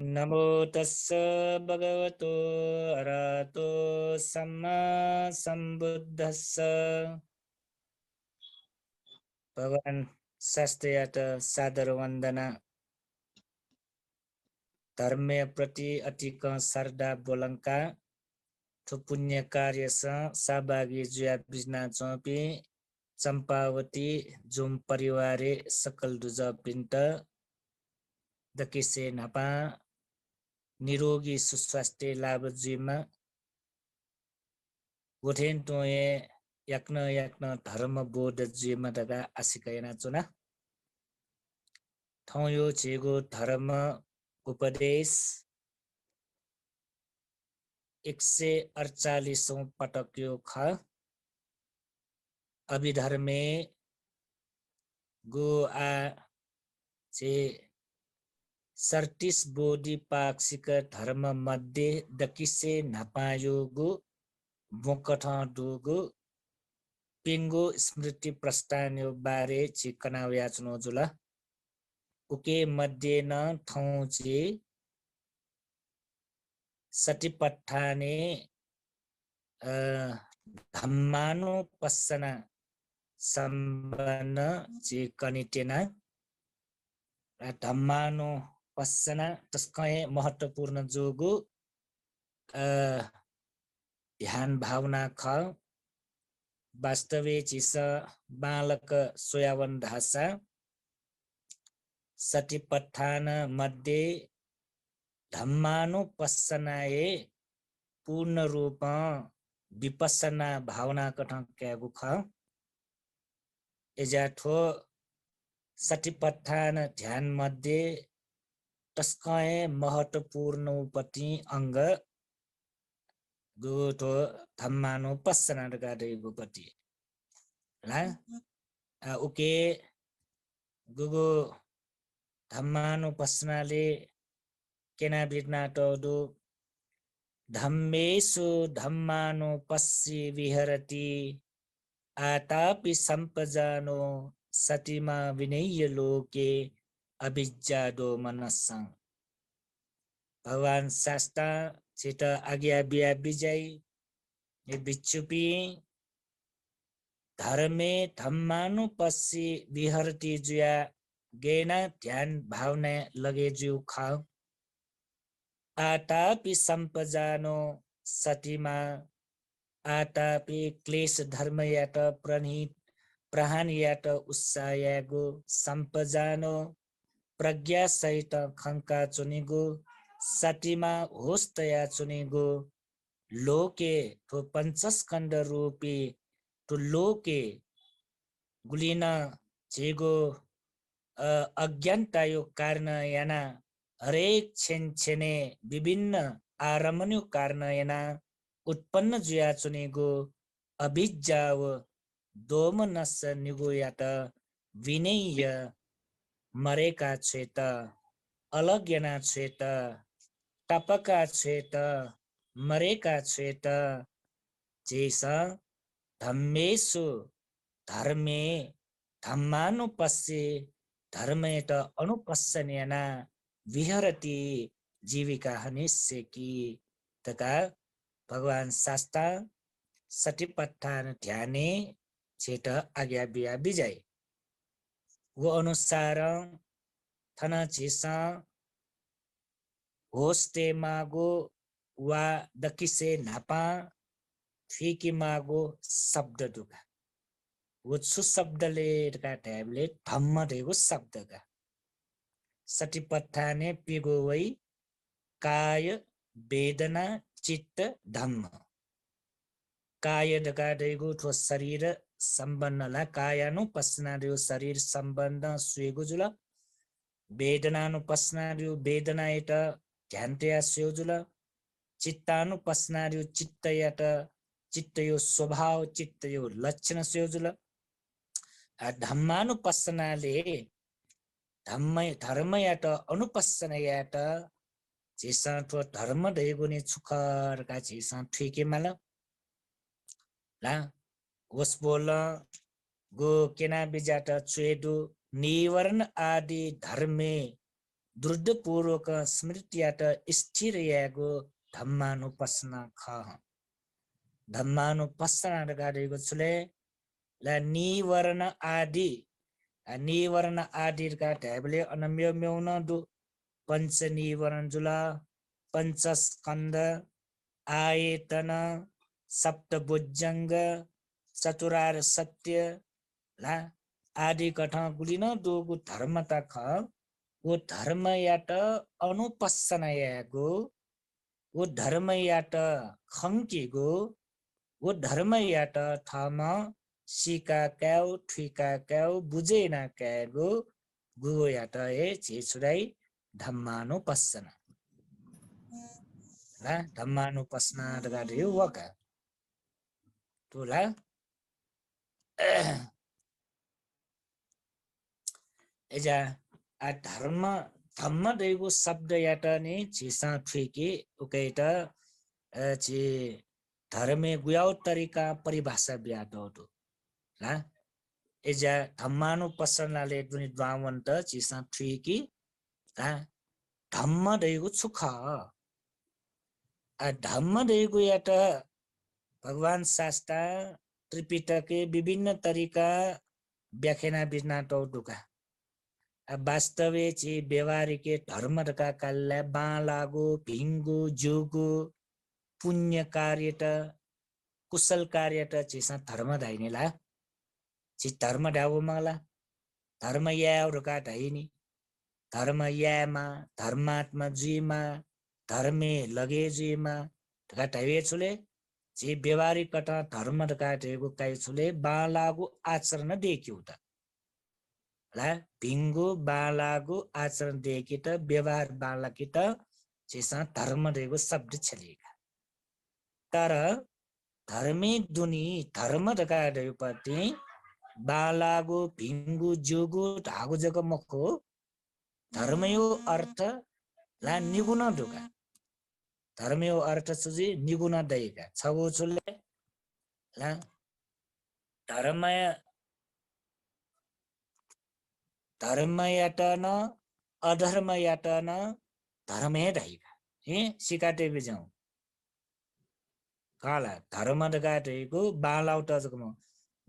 नमो तस्स भगवतो अरहतो सम्मा सम्बुद्धस्स भगवान शास्त्रयात सादर वन्दना धर्मय प्रति अतिक सरदा बोलंका ठो पुण्य कार्य सहभागी जुया बिजना चौपी चंपावती जुम परिवारे सकल दुज पिंट दकिसे नपा निरोगी सुस्वास्थ्य लाभ जीवमा गोठेन तोये याक्न धर्म बोध जीवमा दगा आसिकयना चुना ठाउँ यो छेगो धर्म उपदेश 148औं पटक यो ख अभिधर्मे गो आ चे 37 बोधि पाक्षिक धर्म मध्ये दकिसे नपायो गो बोकठ दुगो पिंगो स्मृति प्रस्थान यो बारे चिकना याचनो जुला उके मध्ये न ठाउँ चे सतिपट्ठाने धम्मानुपස්සना सम्बन्ध चे कनिटेना धम्मानुपස්සना तस्कय महत्वपूर्ण जोगु ध्यान भावना ख वास्तवे चिस बालक सोयावन धासा सतिपट्ठान मध्ये धम्मानुपස්සनाए पूर्ण रूप विपස්සना भावना कठं क्यागु ख एजाठो सतिपट्ठान ध्यान मध्ये तस्कय महत्वपूर्ण उपति अंग गुठो धम्मानुपස්සना गाडे गुपति ला उके गुगु धम्मानुपස්සनाले केना बिर्ना टोदु धम्मेषु धम्मानुपस्सि विहरति आतापि संपजानो सतिमा विनय्य लोके अभिज्जादो मनस्सं भगवान शास्ता छिट आज्ञा बिया विजय ये बिच्छुपी धर्मे धम्मानुपस्सि विहरति जुया गेना ध्यान भावना लगे जु खाओ आतापि संपजानो सतिमा आतापि क्लेश धर्म यात प्रणीत प्रहान यात उत्सायागो संपजानो प्रज्ञा सहित खंका चुनिगो सतिमा होस्तया चुनिगो लोके तो पंचस्कंद रूपी तो लोके गुलिना जेगो अज्ञानता यो कारण याना हरेक छेने विभिन्न आरमण्य कारण याना उत्पन्न जुया चुनेगो अभिज्जाव दोमनस निगो यात विनय मरेका छेत अलग्यना छेत टपका छेत मरेका छेत जैसा धम्मेषु धर्मे धम्मानुपस्से धर्मेत अनुपस्सन्यना विहरति जीविका हनिस्सेकी तका भगवान शास्ता सतिपट्ठान ध्याने छेट आज्ञा बिया विजय वो अनुसार थन छिसा होस्ते मागो वा दकिसे नापा फिकी मागो शब्द दुगा वो शब्दले का ट्याब्लेट धम्म देगो शब्द का सतिपट्ठाने पिगो वै काय वेदना चित्त धम्म काय दका देगो ठो शरीर सम्बन्धला कायानुपस्सनादियो शरीर सम्बन्ध सुएगो जुल वेदनानुपस्सनादियो वेदना एट ध्यानतया सुयो जुल चित्तानुपस्सनादियो चित्तयत चित्तयो स्वभाव चित्तयो लक्षण सुयो जुल धम्मानुपस्सनाले धर्मयात अनुपस्सनयात जेसा ठो धर्म दैगुने छुखर का जेसा ठिके माल ला वस बोल गो केना बिजाट चुएदु निवरण आदि धर्मे दृढपूर्वक स्मृतियाट स्थिर यागो धम्मानुपस्ना ख धम्मानुपस्ना गरेको छुले ला निवर्ण आदि निवर्ण आदि का ढ्याबले अनम्य मेउन दु पंच निवर्ण जुला पंचस्कंद आयतन सप्तभुजंग चतुरार सत्य ला आदि कथा गुलिन दोगु धर्मता ख वो धर्म याट अनुपस्सन यागो वो धर्म याट खंकीगो वो धर्म याट थम सिका क्याउ ठुका क्याउ बुझेना क्यागो गु याट ए छेछुराई धम्मानुपस्सन ला धम्मानुपस्ना दगाडे वका तुला एजा आ धर्म धम्म दैगो शब्द याट नि छिसा ठुके उकैटा छि धर्मे गुयाउ तरिका परिभाषा ब्याटो ला एजा धम्मानुपस्सनाले दुनि द्वावन्त छिसा ठुकी ला धम्म दैगो सुख आ धम्म दैगो याट भगवान शास्त्र त्रिपिटके विभिन्न तरिका व्याख्याना बिना टौटुका वास्तवे छि व्यवहारिके धर्म का काल्ला बालागो भिंगो जोगो पुण्य कार्यट कुशल कार्यट छिसा धर्म धाइनेला छि धर्म डाउ मला धर्म याउरका धाइनी धर्म यामा धर्मात्मा जीमा धर्मे लगे जीमा ढका धाइए छुले छि व्यवहारिक कटा धर्म ढका ढेगो काइ छुले बालागो आचरण देखिउ त ला भिंगो बालागो आचरण देखि त व्यवहार बालाकी त छिसा धर्म ढेगो शब्द छलेका तर धर्मे दुनी धर्म ढका ढेपति बालागो भिंगो जोगो ढागो जग मको धर्मयो अर्थ ला निगुण ढुका धर्मयो अर्थ सुजी निगुण दैका छगो छुले ला धर्मय धर्म याटन अधर्म याटन धर्मे दैका हे सिकाटे बिजाउ काला धर्म दगाटेको बालाउ टजकम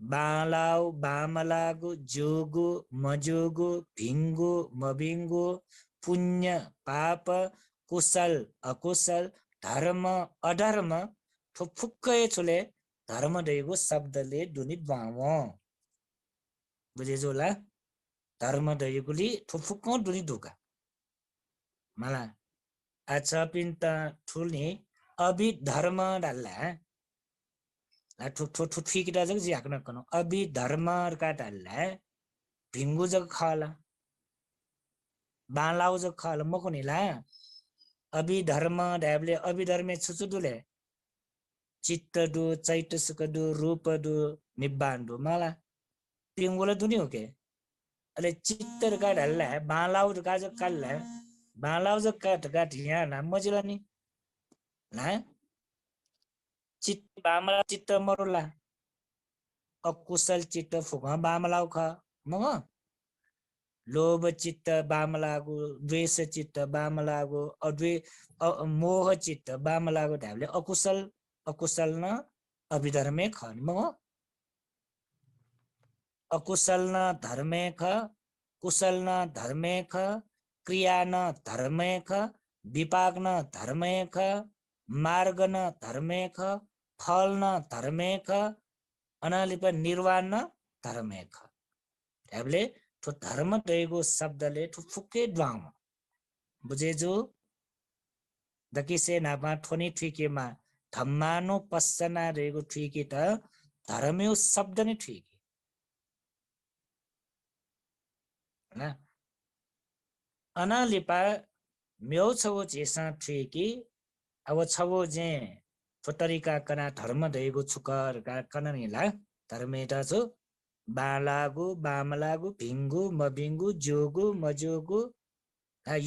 बालाउ बामलागु जोगु मजोगु भिंगु मबिंगु पुण्य पाप कुशल अकुशल धर्म अधर्म फुक्कै छुले धर्म दैगो शब्दले दुनि बाव बुझे जोला धर्म दैगुली फुक्क दुनि दुका मला अच्छा पिन्ता ठुल्ने अभि धर्म डाल्ला ठुक ठिकिटा जग जियाक्न कनो अभि धर्म का डाल्ला भिंगु जग खाला बालाउ जग खाला मकोनिला अभि धर्म ढ्याबले अभि धर्मे छुचुडुले चित्त दु चैतसिक दु रूप दु निब्बान दु मला पिंगुला दुनि हो के अले चित्त का डाल्ला बालाउ का जग काल्ला बालाउ जग का ढिया नाम मजिला नि ना चित्त बामला चित्त मरुला अकुशल चित्त फुका बामलाउ ख मग लोभ चित्त बामलागु द्वेष चित्त बामलागु मोह चित्त बामलागु ढाबले अकुशल अकुशल न अभिधर्मे ख मग अकुशल न धर्मे ख कुशल न धर्मे ख क्रिया न धर्मे ख विपाक न धर्मे ख मार्ग न धर्मे ख फल न धर्मे ख अनालिप निर्वाण न धर्मे ख ढाबले तो धर्म दैगो शब्दले ठु फुक्के द्वाङ बुझे जो दकिसे नापा ठोनी ठिकेमा धम्मानु पස්සना रेगो ठिके त धर्मयो शब्द नै ठिके ना अनालिपा म्यौ छवो जेसा ठिके अब छवो जे फोटरिका कना धर्म दैगो छुकर का कननिला धर्मेटा छु बालागु बामलागु भिंगु मबिंगु जोगु मजोगु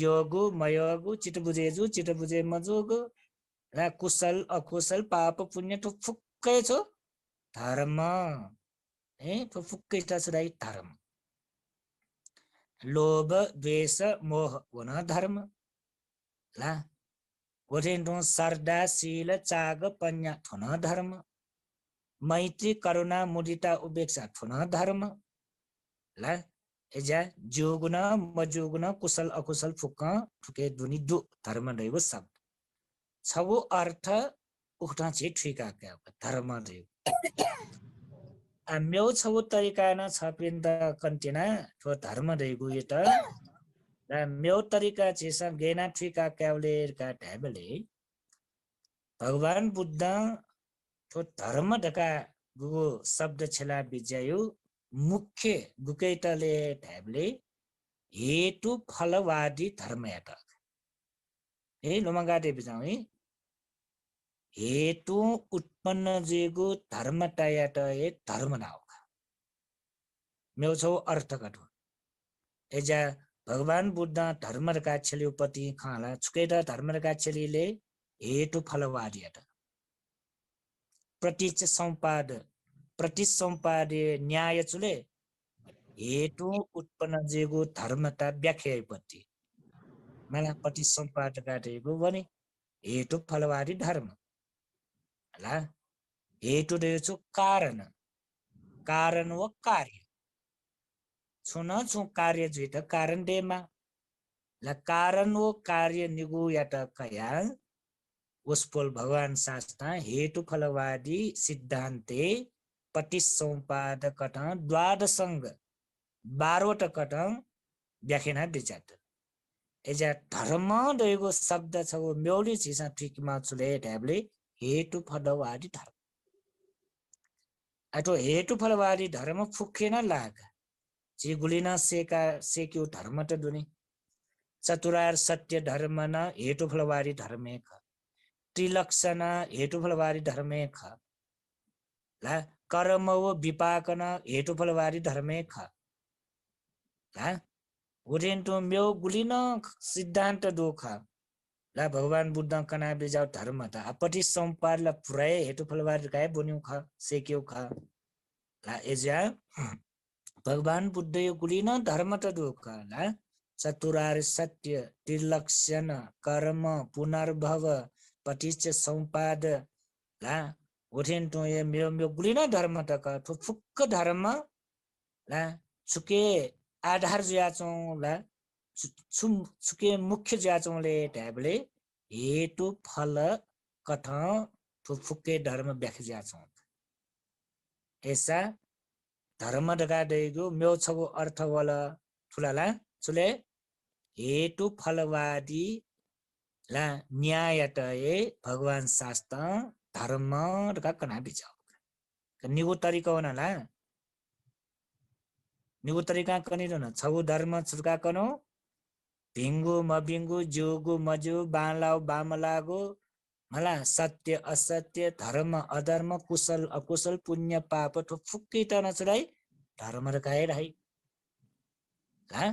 योगु मयोगु चितबुझेजु चितबुझे मजोगु रा कुशल अकुशल पाप पुण्य तो फुक्कै छो धर्म ए तो फुक्कै छ दाइ धर्म लोभ द्वेष मोह वन धर्म ला ओरेन्डो सरदा शील चाग पन्या थुन धर्म मैत्री करुणा मुदिता उपेक्षा थुन धर्म ला एजा जोगुण मजोगुण कुशल अकुशल फुक ठुके दुनी दु धर्म रहेको शब्द छवो अर्थ उठा छि ठिका क्या धर्म रहेको म्यो छवो तरिका न छपिन त कन्टिना ठो धर्म रहेको यो त म्यो तरिका छिस गेना ठिका क्याउले का ढ्याबले भगवान बुद्ध ठो धर्म ढका गुगो शब्द छेला बिज्यायो मुख्य गुकैतले ढ्याबले हेतु फलवादी धर्म यात ए लोमगाटे बिजाउ है हेतु उत्पन्न जेगो धर्म टायाट ए धर्म नाउ मेरो छौ अर्थ कटो एजा भगवान बुद्ध धर्म का छेलिपति खाला छुकेटा धर्म का छेलीले हेतु फलवादियाट प्रतिसंपाद न्याय चुले हेतु उत्पन्न जेगो धर्मता व्याख्यापति मलाई प्रतिसंपाद काटेको भने हेतु फलवादी धर्म होला हेतु रहेछ कारण कारण व कार्य छुन छु कार्य जुइत कारण डेमा ला कारण व कार्य निगु यात कया उसपोल भगवान शास्त्र हेतु फलवादी सिद्धान्ते प्रतिसंपाद कट द्वादशंग 12वटा कट व्याख्याना दिजात एजा धर्म रहेको शब्द छ म्यौली छिसा ठिकमा चुले ढ्याबले हेतु फलवादी धर्म अथवा हेतु फलवादी धर्म फुक्केन लाग जी गुलिना सेका सेक्यु धर्म त दुनी चतुरार सत्य धर्म न हेतु फलवादी धर्मे ख त्रिलक्षण हेतु फलवादी धर्मे ख ला कर्म व विपाकन हेतु फलवादी धर्मे ख ला उरेन्टो म्यो गुलिना सिद्धान्त दोखा ला भगवान बुद्ध कना बेजाउ धर्म त अपटि संपाद ला पुरै हेतु फलवादी काय बन्यु ख सेक्यु ख ला एजा भगवान बुद्ध यो गुलिना धर्म त दोखा ला चतुरार सत्य त्रिलक्षण कर्म पुनर्भव पटिच संपाद ला उठेन्टो ये मेरो मेरो गुलिना धर्म त क फुक्क धर्म ला छुके आधार ज्याचौं ला छुके मुख्य ज्याचौंले ढ्याबले हेतु फल कथ फुक्के धर्म व्याख्या ज्याचौं ऐसा धर्म ढका देगो म्यो छगो अर्थ वाला ठुलाला चुले हेतु फलवादी ला न्यायत ए भगवान शास्त्र धर्म ढका कना बिचाउ निगो तरिका होनाला निगो तरिका कनिरन छगो धर्म छुका कनो भिंगु मभिंगु जोगु मजु बालाउ बामलागु मला सत्य असत्य धर्म अधर्म कुशल अकुशल पुण्य पाप तो फुक्कै त नचलाई धर्म र काहे राई ला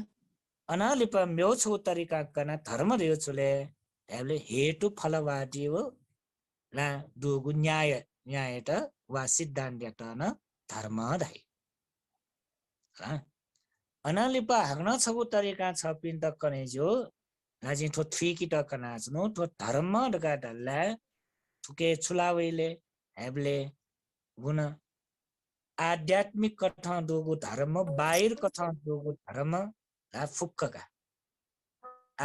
अनालिप म्यो छौ तरिका कना धर्म रियो छुले हेले हेतु फलवादी हो ला दुगु न्याय न्याय त वा सिद्धान्त त न धर्म राई ला अनालिप हाग्न छगु तरिका छ पिन त कने जो लाजि थो थ्री की त कना नो थो धर्म डका डल्ला थुके छुलावेले हेबले गुण आध्यात्मिक कथा दोगु धर्म बाहिर कथा दोगु धर्म ला फुक्कका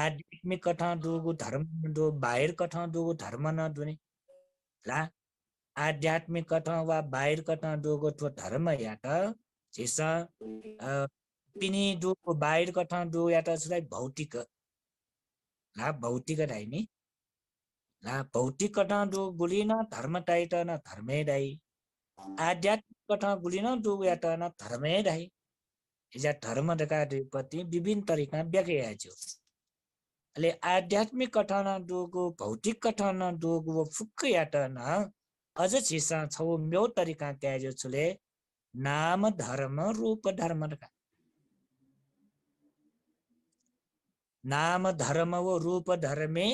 आध्यात्मिक कथा दोगु धर्म दो बाहिर कथा दोगु धर्म न दुने ला आध्यात्मिक कथा वा बाहिर कथा दोगु थो धर्म या त जेसा पिनी दोगु बाहिर कथा दो या त छलाई भौतिक ला भौतिक दाइनी ला भौतिक कथा दो गुलिना धर्म टाइट न धर्मे दाइ आध्यात्मिक कथा गुलिन दो या त न धर्मे दाइ इजा धर्म दका पति विभिन्न तरिका व्याख्या छ ले आध्यात्मिक कथा न दोगु भौतिक कथा न दोगु फुक्क या त न अझ छिसा छौ म्यो तरिका क्याजो छले नाम धर्म रूप धर्म दका नाम धर्म व रूप धर्मे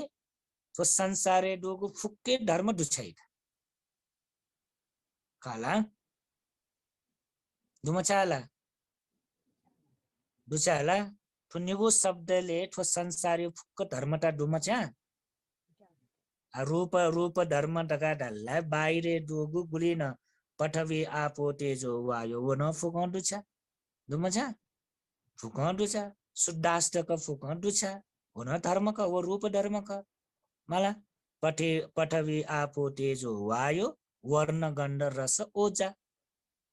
तो संसारे दोगु फुक्के धर्म दुछाइ काला दुमचाला दुचाला ठो निगु शब्दले ठो संसारी फुक्क धर्मटा डुमच्या रूप रूप धर्म डका डल्ला बाहिरे डुगु गुलिन पठवी आपो तेजो वायो वो न फुकंडु छ दुमच्या फुकंडु छ शुद्धाष्टक फुकंडु छ वो न धर्म का वो रूप धर्म का मला पठवी आपो तेजो वायो वर्ण गण्ड रस ओजा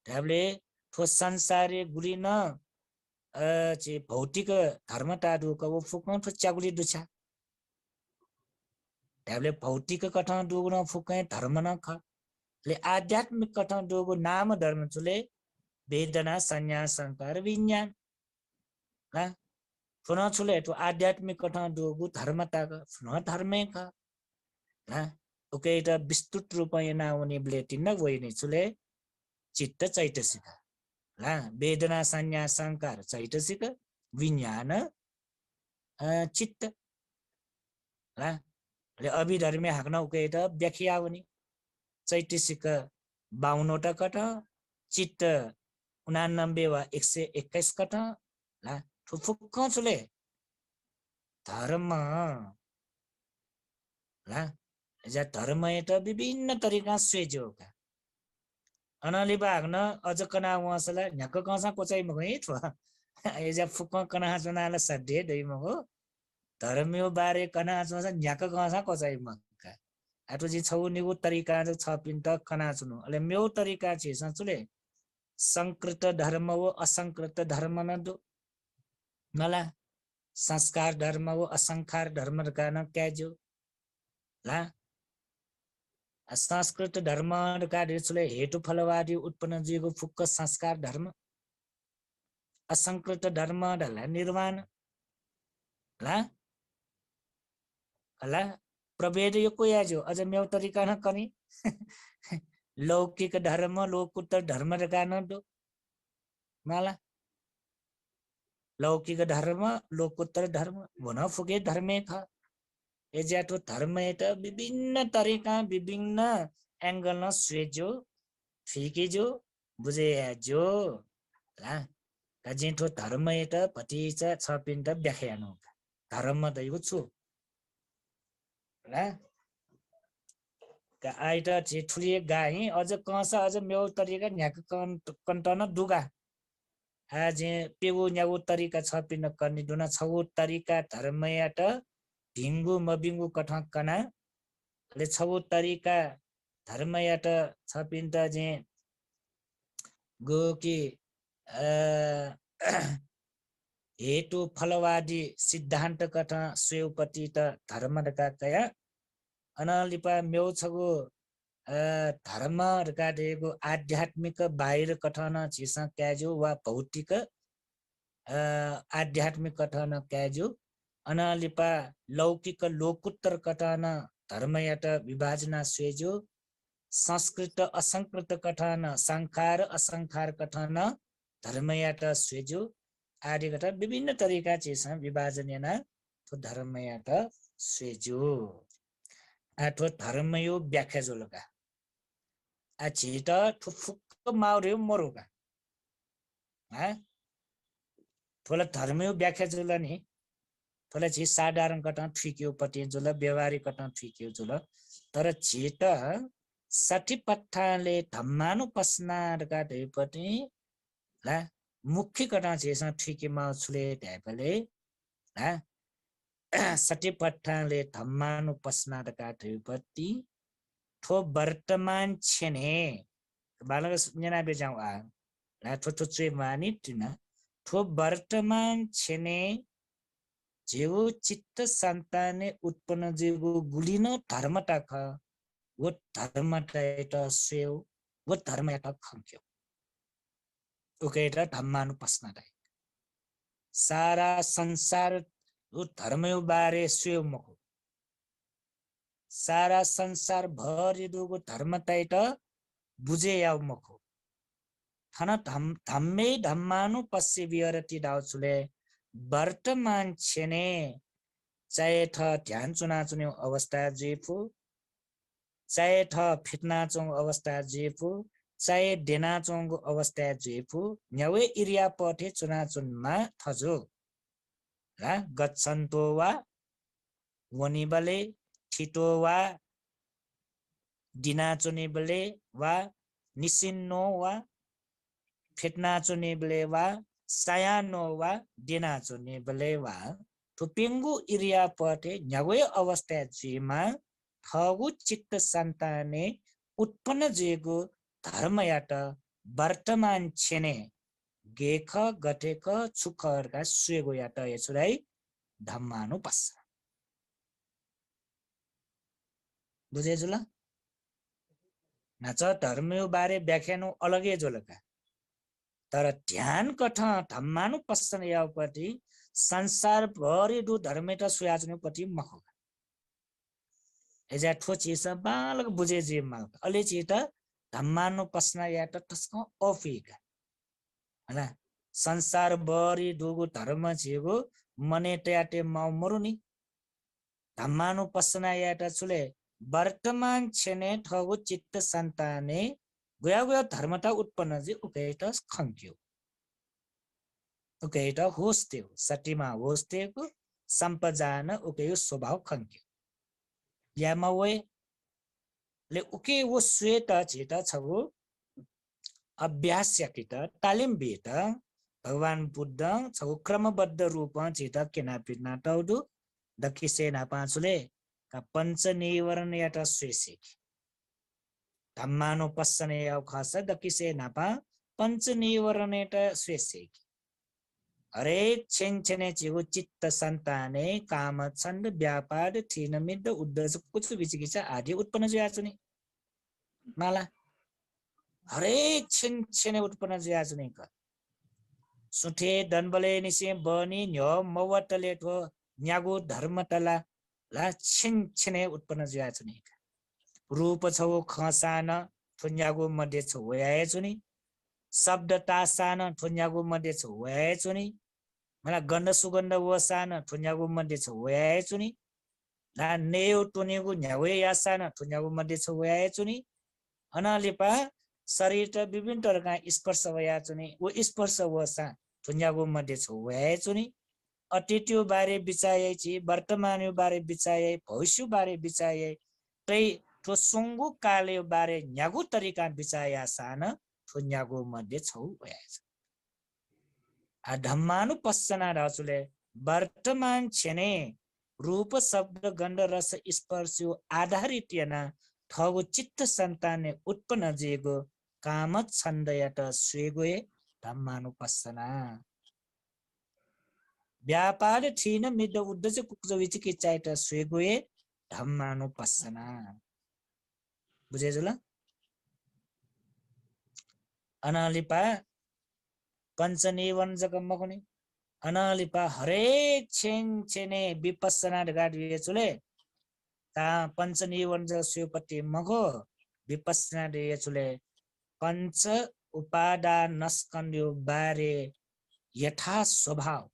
त्याले ठो संसारी गुलिन चे भौतिक धर्मटा डुक वो फुकंडु च्यागुली दुछा त्याले भौतिक कथन डुगुन फुकै धर्म न ख ले आध्यात्मिक कथन डुगु नाम धर्म चुले वेदना संज्ञा संकार विज्ञान ना पुनः चुले तो आध्यात्मिक कथन डुगु धर्मता पुनः धर्मे ख ना ओके त विस्तृत रूप yana उनी ब्लेटिन न वइने चुले चित्त चैतसिक ना वेदना संज्ञा संकार चैतसिक विज्ञान चित्त ना ले अभिधर्मी हाक्न उके त व्याख्या हुने चैतसिक 52 कट चित्त 89 वा 121 कट ला फुक्क चुले धर्म ला जा धर्म त विभिन्न तरिका स्वेजोका अनलि भाग्न अझ कना वसला झ्याक कसा कोचाइ मगै छ एजा फुक्क कना जनाला सडे दै मगो धर्मयो बारे कना जसा झ्याक कसा कोचाइ मक्का आटो जी छौ निगु तरिका छ पिन त कना चुनु अले म्यो तरिका छ सचुले संकृत धर्म वो असंकृत धर्म न दो मला संस्कार धर्म वो असंस्कार धर्म का न क्याजो ला संस्कृत धर्म का चुले हेतु फलवादी उत्पन्न जीवको फुक्क संस्कार धर्म असंकृत धर्म ढला निर्वाण ला ला प्रभेद यो को याजो अझ म्यो तरिका न कनी लौकिक धर्म लोकोत्तर धर्म का न दो माला लौकिक धर्म लोकोत्तर धर्म वन फुके धर्मे ख एजातो धर्म त विभिन्न तरिका विभिन्न एंगल न स्वेजो फिके जो बुझे जो ला कजिन्ठो धर्म त पतिच छपिन त व्याख्यानु धर्म दैगु छु ला का आइटा छि ठुलिए गाई अझ कसा अझ म्यो तरिका न्याक कन्टन दुगा आज पेगु न्यागु तरिका छपिन कनि दुना छौ तरिका धर्मया त भिंगु मबिंगु कथा कना ले छौ तरिका धर्मया त छपिन त जे गो कि हेतु फलवादी सिद्धान्त कथा स्वेपति त धर्म का कया अनलिपा म्यो छगु धर्म का देगु आध्यात्मिक बाहिर कथन छिस क्याजु वा भौतिक आध्यात्मिक कथन क्याजु अनलिपा लौकिक लोकोत्तर कथन धर्मयात विभाजना स्वेजु संस्कृत असंकृत कथन संखार असंखार कथन धर्मयात स्वेजु आदि कथा विभिन्न तरिका छिस विभाजनेना तो धर्मयात स्वेजु आठो धर्मयो व्याख्या जोलका आ छिटा फुक्क माउरे मरुका हा थोला धर्मयो व्याख्या जोला नि थोला छि साधारण कथा ठिक्यो पति जोला व्यवहारिक कथा ठिक्यो जोला तर छिटा साठी पट्टाले धम्मानु पस्नारका दैपति ला मुख्य कथा छिस ठिके माउ छुले ढ्यापले हा साठी पट्टाले धम्मानु पस्नारका दैपति ठो वर्तमान छेने बालक जना बेजाउ आ ला ठो चुइ मानि तिना ठो वर्तमान छेने जेउ चित्त संताने उत्पन्न जेउ गुलिन धर्मता ख वो धर्मता त स्वेउ वो धर्मता खंक्यो ओकेटा धम्मानु पस्नादै सारा संसार वो धर्मयो बारे स्वेउ मको सारा संसार भरि दुगो धर्मता त बुझे याउ मको थन धम्मे धम्मानु पस्य विहरति दाउचुले वर्तमान छेने चाहे थ ध्यान चुना चुन्यो अवस्था जेफु चाहे थ फिटना चोङ अवस्था जेफु चाहे डेना चोङको अवस्था जेफु न्यावे इरिया पठे चुना चुनमा थजो गच्छन्तो वा वनिबले ठिटो वा दिनाचो निबले वा निसिन्नो वा फेट्नाचो निबले वा सायानो वा दिनाचो निबले वा थुपिङ्गु इरिया पटे न्यागो अवस्था जीमा ठगु चित्त सन्ताने उत्पन्न जेगो धर्मयाट वर्तमान छेने गेख गटेक छुखहरुका सुएको याट यसुराई धम्मानु पस्छ बुझे जुल नाच धर्मयो बारे व्याख्यानु अलगे जोलका तर ध्यान कठ धम्मानु पस्सन यावपति संसार भरि दु धर्मेटा सुयाचनुपति मख एजा ठोची स बालक बुझे जे माल अले चेता धम्मानु पस्ना याट तस्क अफिका हैन संसार भरि दुगु धर्म छेगो मने ट्याटे माउ मरुनी धम्मानु पस्ना याट छुले वर्तमान छेने ठगु चित्त सन्ताने गया गया धर्मता उत्पन्न जे उकेटा खङ्क्यो उकेटा होस्तेउ सटीमा होस्तेको सम्पजान उकेयो स्वभाव खङ्क्यो यामवे ले उके वो श्वेत चेता छगु अभ्यास यकित तालिम बेत भगवान बुद्ध छगु क्रमबद्ध रूप चेता केना पिना टाउदु दकिसे ना पाँचले का पंच निवरण याटा स्वेसिक धम्मानु पस्सने अवखास दकिसे नापा पंच निवरण याटा स्वेसिक हरेक छेने चिगु चित्त सन्ताने काम छन्द व्यापार थिनमिद्द उद्देश्य कुछ विचिकित्सा आदि उत्पन्न जयाचुनी माला हरेक छेने उत्पन्न जयाचुनी का सुठे दनबले निसे बनी न्यो मवटले ठो न्यागु धर्मतला ला छेने उत्पन्न जयाचुनी रूप छौ खसान ठुन्यागु मध्ये छ वयाचुनी शब्द तासान ठुन्यागु मध्ये छ वयाचुनी मला गन्ध सुगन्ध वसान ठुन्यागु मध्ये छ वयाचुनी ला नेउ टुनेगु न्यावे यासान ठुन्यागु मध्ये छ वयाचुनी अनालिपा शरीर त विभिन्न तरका स्पर्श वयाचुनी वो स्पर्श वसा ठुन्यागु मध्ये छ वयाचुनी अतीतयो बारे विचायै छि वर्तमानयो बारे विचायै भविष्य बारे विचायै तै तो सुंगु काले बारे न्यागु तरिका विचाया सान ठुन्यागु मध्ये छौ वयाछ आ धम्मानु पस्सना राजुले वर्तमान छेने रूप शब्द गन्ध रस स्पर्शयो आधारित याना ठगु चित्त सन्ताने उत्पन्न जेगो काम छन्दयत स्वेगोए धम्मानु पस्सना व्यापार थिन मिद उद्देश्य कुक्जो विचिकिचाइट स्वेगोए धम्मानु पस्सना बुझे जुला अनालिपा पंचनिवन जगमगुनी अनालिपा हरेक छेने विपස්සना गाडिए चुले ता पंचनिवन ज स्योपति मगो विपස්සना दे चुले पंच उपादान नस्कन्यो बारे यथा स्वभाव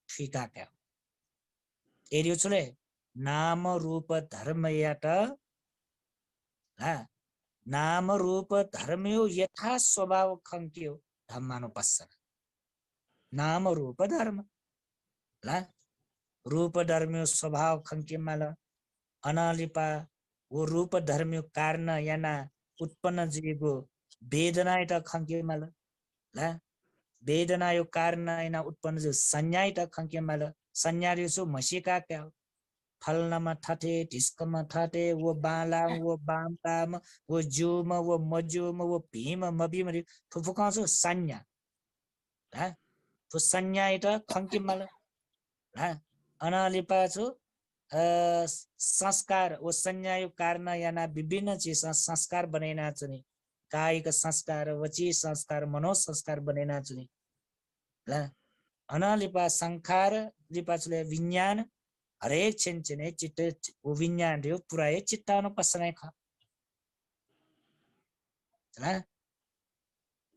ठिका क्या एरियो चुले नाम रूप धर्म यात नाम रूप धर्मयो यथा स्वभाव खङ्क्यो धम्मानु पस्सन नाम रूप धर्म ला रूप धर्मयो स्वभाव खङ्क्यमाल अनालिपा वो रूप धर्मयो कारण याना उत्पन्न जीगो वेदना इटा खङ्क्यमाल ला वेदना यो कारण याना उत्पन्न जो संज्ञा इटा खङ्क्यमाल संज्ञा रिसो मसिका क्या फलनमा ठटे ढिस्कमा ठटे वो बाला वो बामताम वो जुम वो मजुम वो भीम मबिम फुफुकाउँछु संज्ञा ह तो संज्ञा इटा खङ्किमल ह अनालिपा छु संस्कार वो संज्ञा यो कारण याना विभिन्न चीज संस्कार बनेना छुनी कायिक संस्कार वची संस्कार मनो संस्कार बनेना छुनी ल अनालिपा संखार लिपा छुले विज्ञान हरेक छेने चित्त वो विज्ञान रे पुराए चित्तानु पस्सनै ख ल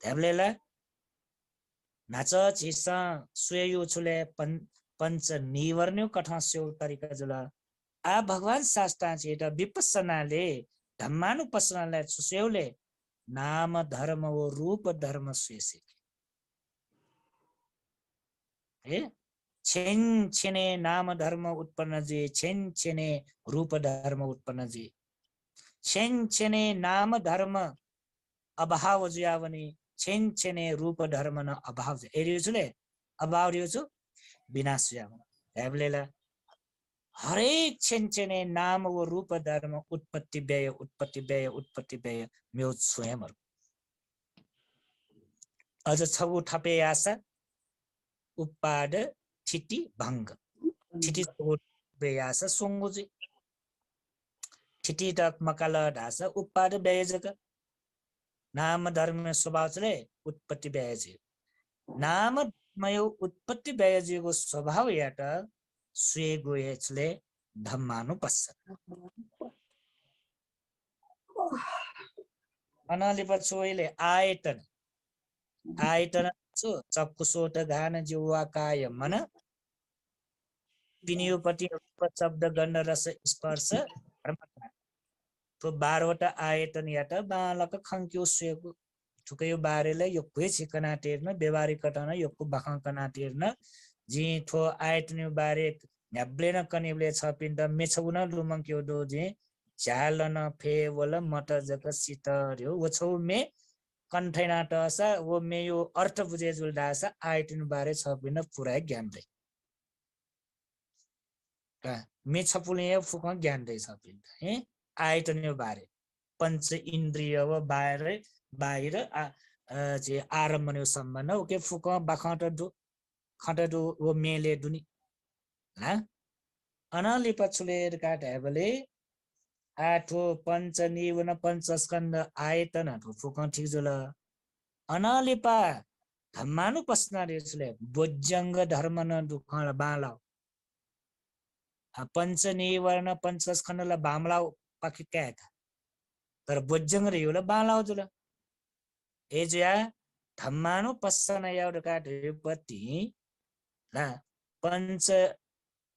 देवलेला नाच चिस स्वेयु छुले पंच निवर्ण्यो कठस्यो तरिका जुला आ भगवान शास्त्र चेता विपස්සनाले धम्मानु पस्सनाले सुस्यौले नाम धर्म वो रूप धर्म स्वेसे ए छेन छेने नाम धर्म उत्पन्न जे छेन छेने रूप धर्म उत्पन्न जे छेन छेने नाम धर्म अभाव ज्यावने छेन छेने रूप धर्म न अभाव जे एरियोजुले अभाव रियोजु विनाश ज्यावन हेबलेला हरेक छेन छेने नाम व रूप धर्म उत्पत्ति व्यय उत्पत्ति व्यय उत्पत्ति व्यय म्यो स्वयं अझ छगु ठपे आशा उपाड ठिटी भङ्ग ठिटी बेयास सोंगुजी ठिटी टक मकाल ढास उपाड बेयजक नाम धर्म स्वभावले उत्पत्ति बेयजे नाम मयो उत्पत्ति बेयजेको स्वभाव याट स्वे गोयचले धम्मानु पस्स अनलिप छोइले आयतन आयतन छु चक्षुसोत घान जिह्वा काय मन विनियोपति शब्द गन्ध रस स्पर्श तो 12वटा आयतन याट बालक खङ्क्यो सुएको ठुकै बारेले यो कुइ छिकना टेर्न व्यवहारिक कटन योको बखकना टेर्न जी थो आयतन बारे न्याब्लेन कनिब्ले छ पिण्ड मेछौन लुमङ्क्यो दो जे झालन फेवल मट जक सितर्यो वछौ मे कन्ठैना टसा वो मे यो अर्थ बुझे जुल्दासा आयतन बारे छ पिण्ड पुरा ज्ञान दै मे छपुले फुक ज्ञान दै छ पिण्ड हे आयतन बारे पंच इन्द्रिय व बाहिर जे आरम्भ सम्बन्ध ओके फुक बाखट दु खट दु वो मेले दुनी ला अनलि पछुले काट हेबले आठो पंच निवन पंच स्कन्द आयतन फुक ठीक जुल अनलिपा धम्मानु पस्ना रेसले बोज्जंग धर्म न दुखण बाला पंच निवर्ण पंच स्कन्द ल बामला पाखि क्या तर बोज्जंग रे योला बालाउ जुल एजया धम्मानु पस्सना याउडका ढेपति ला पंच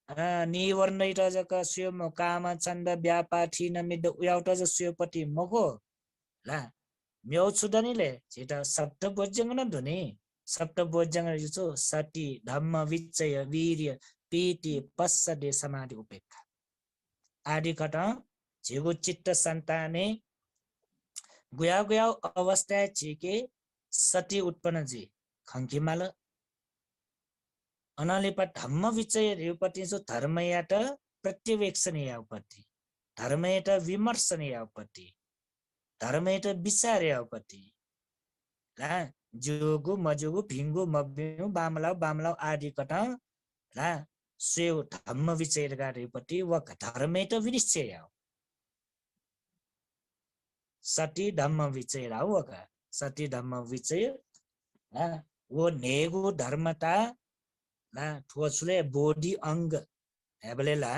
निवर्ण इट जक स्वयं काम चन्द व्यापाठी नमिद उयाउट ज स्वयपति मगो ला म्यौ छुदनिले छिटा सप्त बोज्जंग न धुनी सप्त बोज्जंग जुचो सति धम्म विचय वीर्य पीति पस्सदे समाधि उपेक्षा आदि कट झिगु चित्त संताने गुया गुया अवस्था छिके सति उत्पन्न जी खङ्किमाल अनलिपा धम्म विचय रेपति जो धर्मयाट प्रत्यवेक्षणीय उपति धर्मयाट विमर्शनीय उपति धर्मयाट विचार्य उपति ला जोगु मजोगु भिंगु मब्बिउ बामलाउ बामलाउ आदि कट ला स्वेउ धम्म विचय रेपति व धर्मयाट विनिश्चय सती धम्म विचय रावका सती धम्म विचय वो नेगु धर्मता ला ठोसले बोडी अंग हेबलेला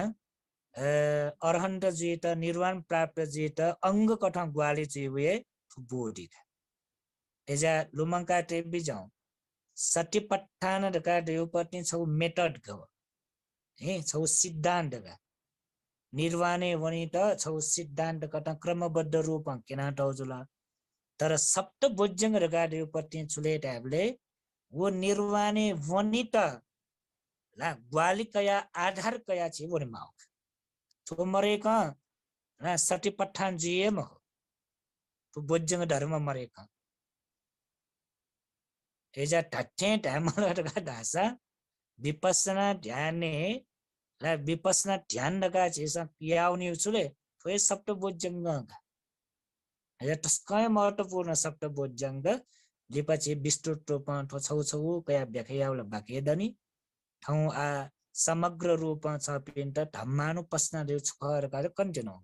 अरहन्त जेत निर्वाण प्राप्त जेत अंग कथा ग्वाली चिवे बोडी एजा लुमंका टेबी जाऊ सती पठान दका देवपत्नी छौ मेथड गव हे छौ सिद्धान्त गा निर्वाणे वनित छौ सिद्धान्त कथा क्रमबद्ध रूप केना टौजुला तर सप्त बोज्जंग रगा देवपत्नी छुले ट्याबले वो निर्वाणे वनित ला ग्वाली कया आधार कया छि वनि माउ तो मरेका ना सती पठान जिए म तो बोज्जंग धर्म मरेका एजा ठट्टे टामलटका दासा विपස්සना ध्याने ला विपස්සना ध्यान लगा छिसा पियाउनी उछुले थोय सप्त बोज्जंग एजा तस्कय महत्वपूर्ण सप्त बोज्जंग लिपछि विस्तृत रूपमा ठो छौ छौ कया व्याख्याउला बाके दनी ठौ आ समग्र रूपमा छ पिन्ट धम्मानु पस्ना देउ छरका कन्टिन्यू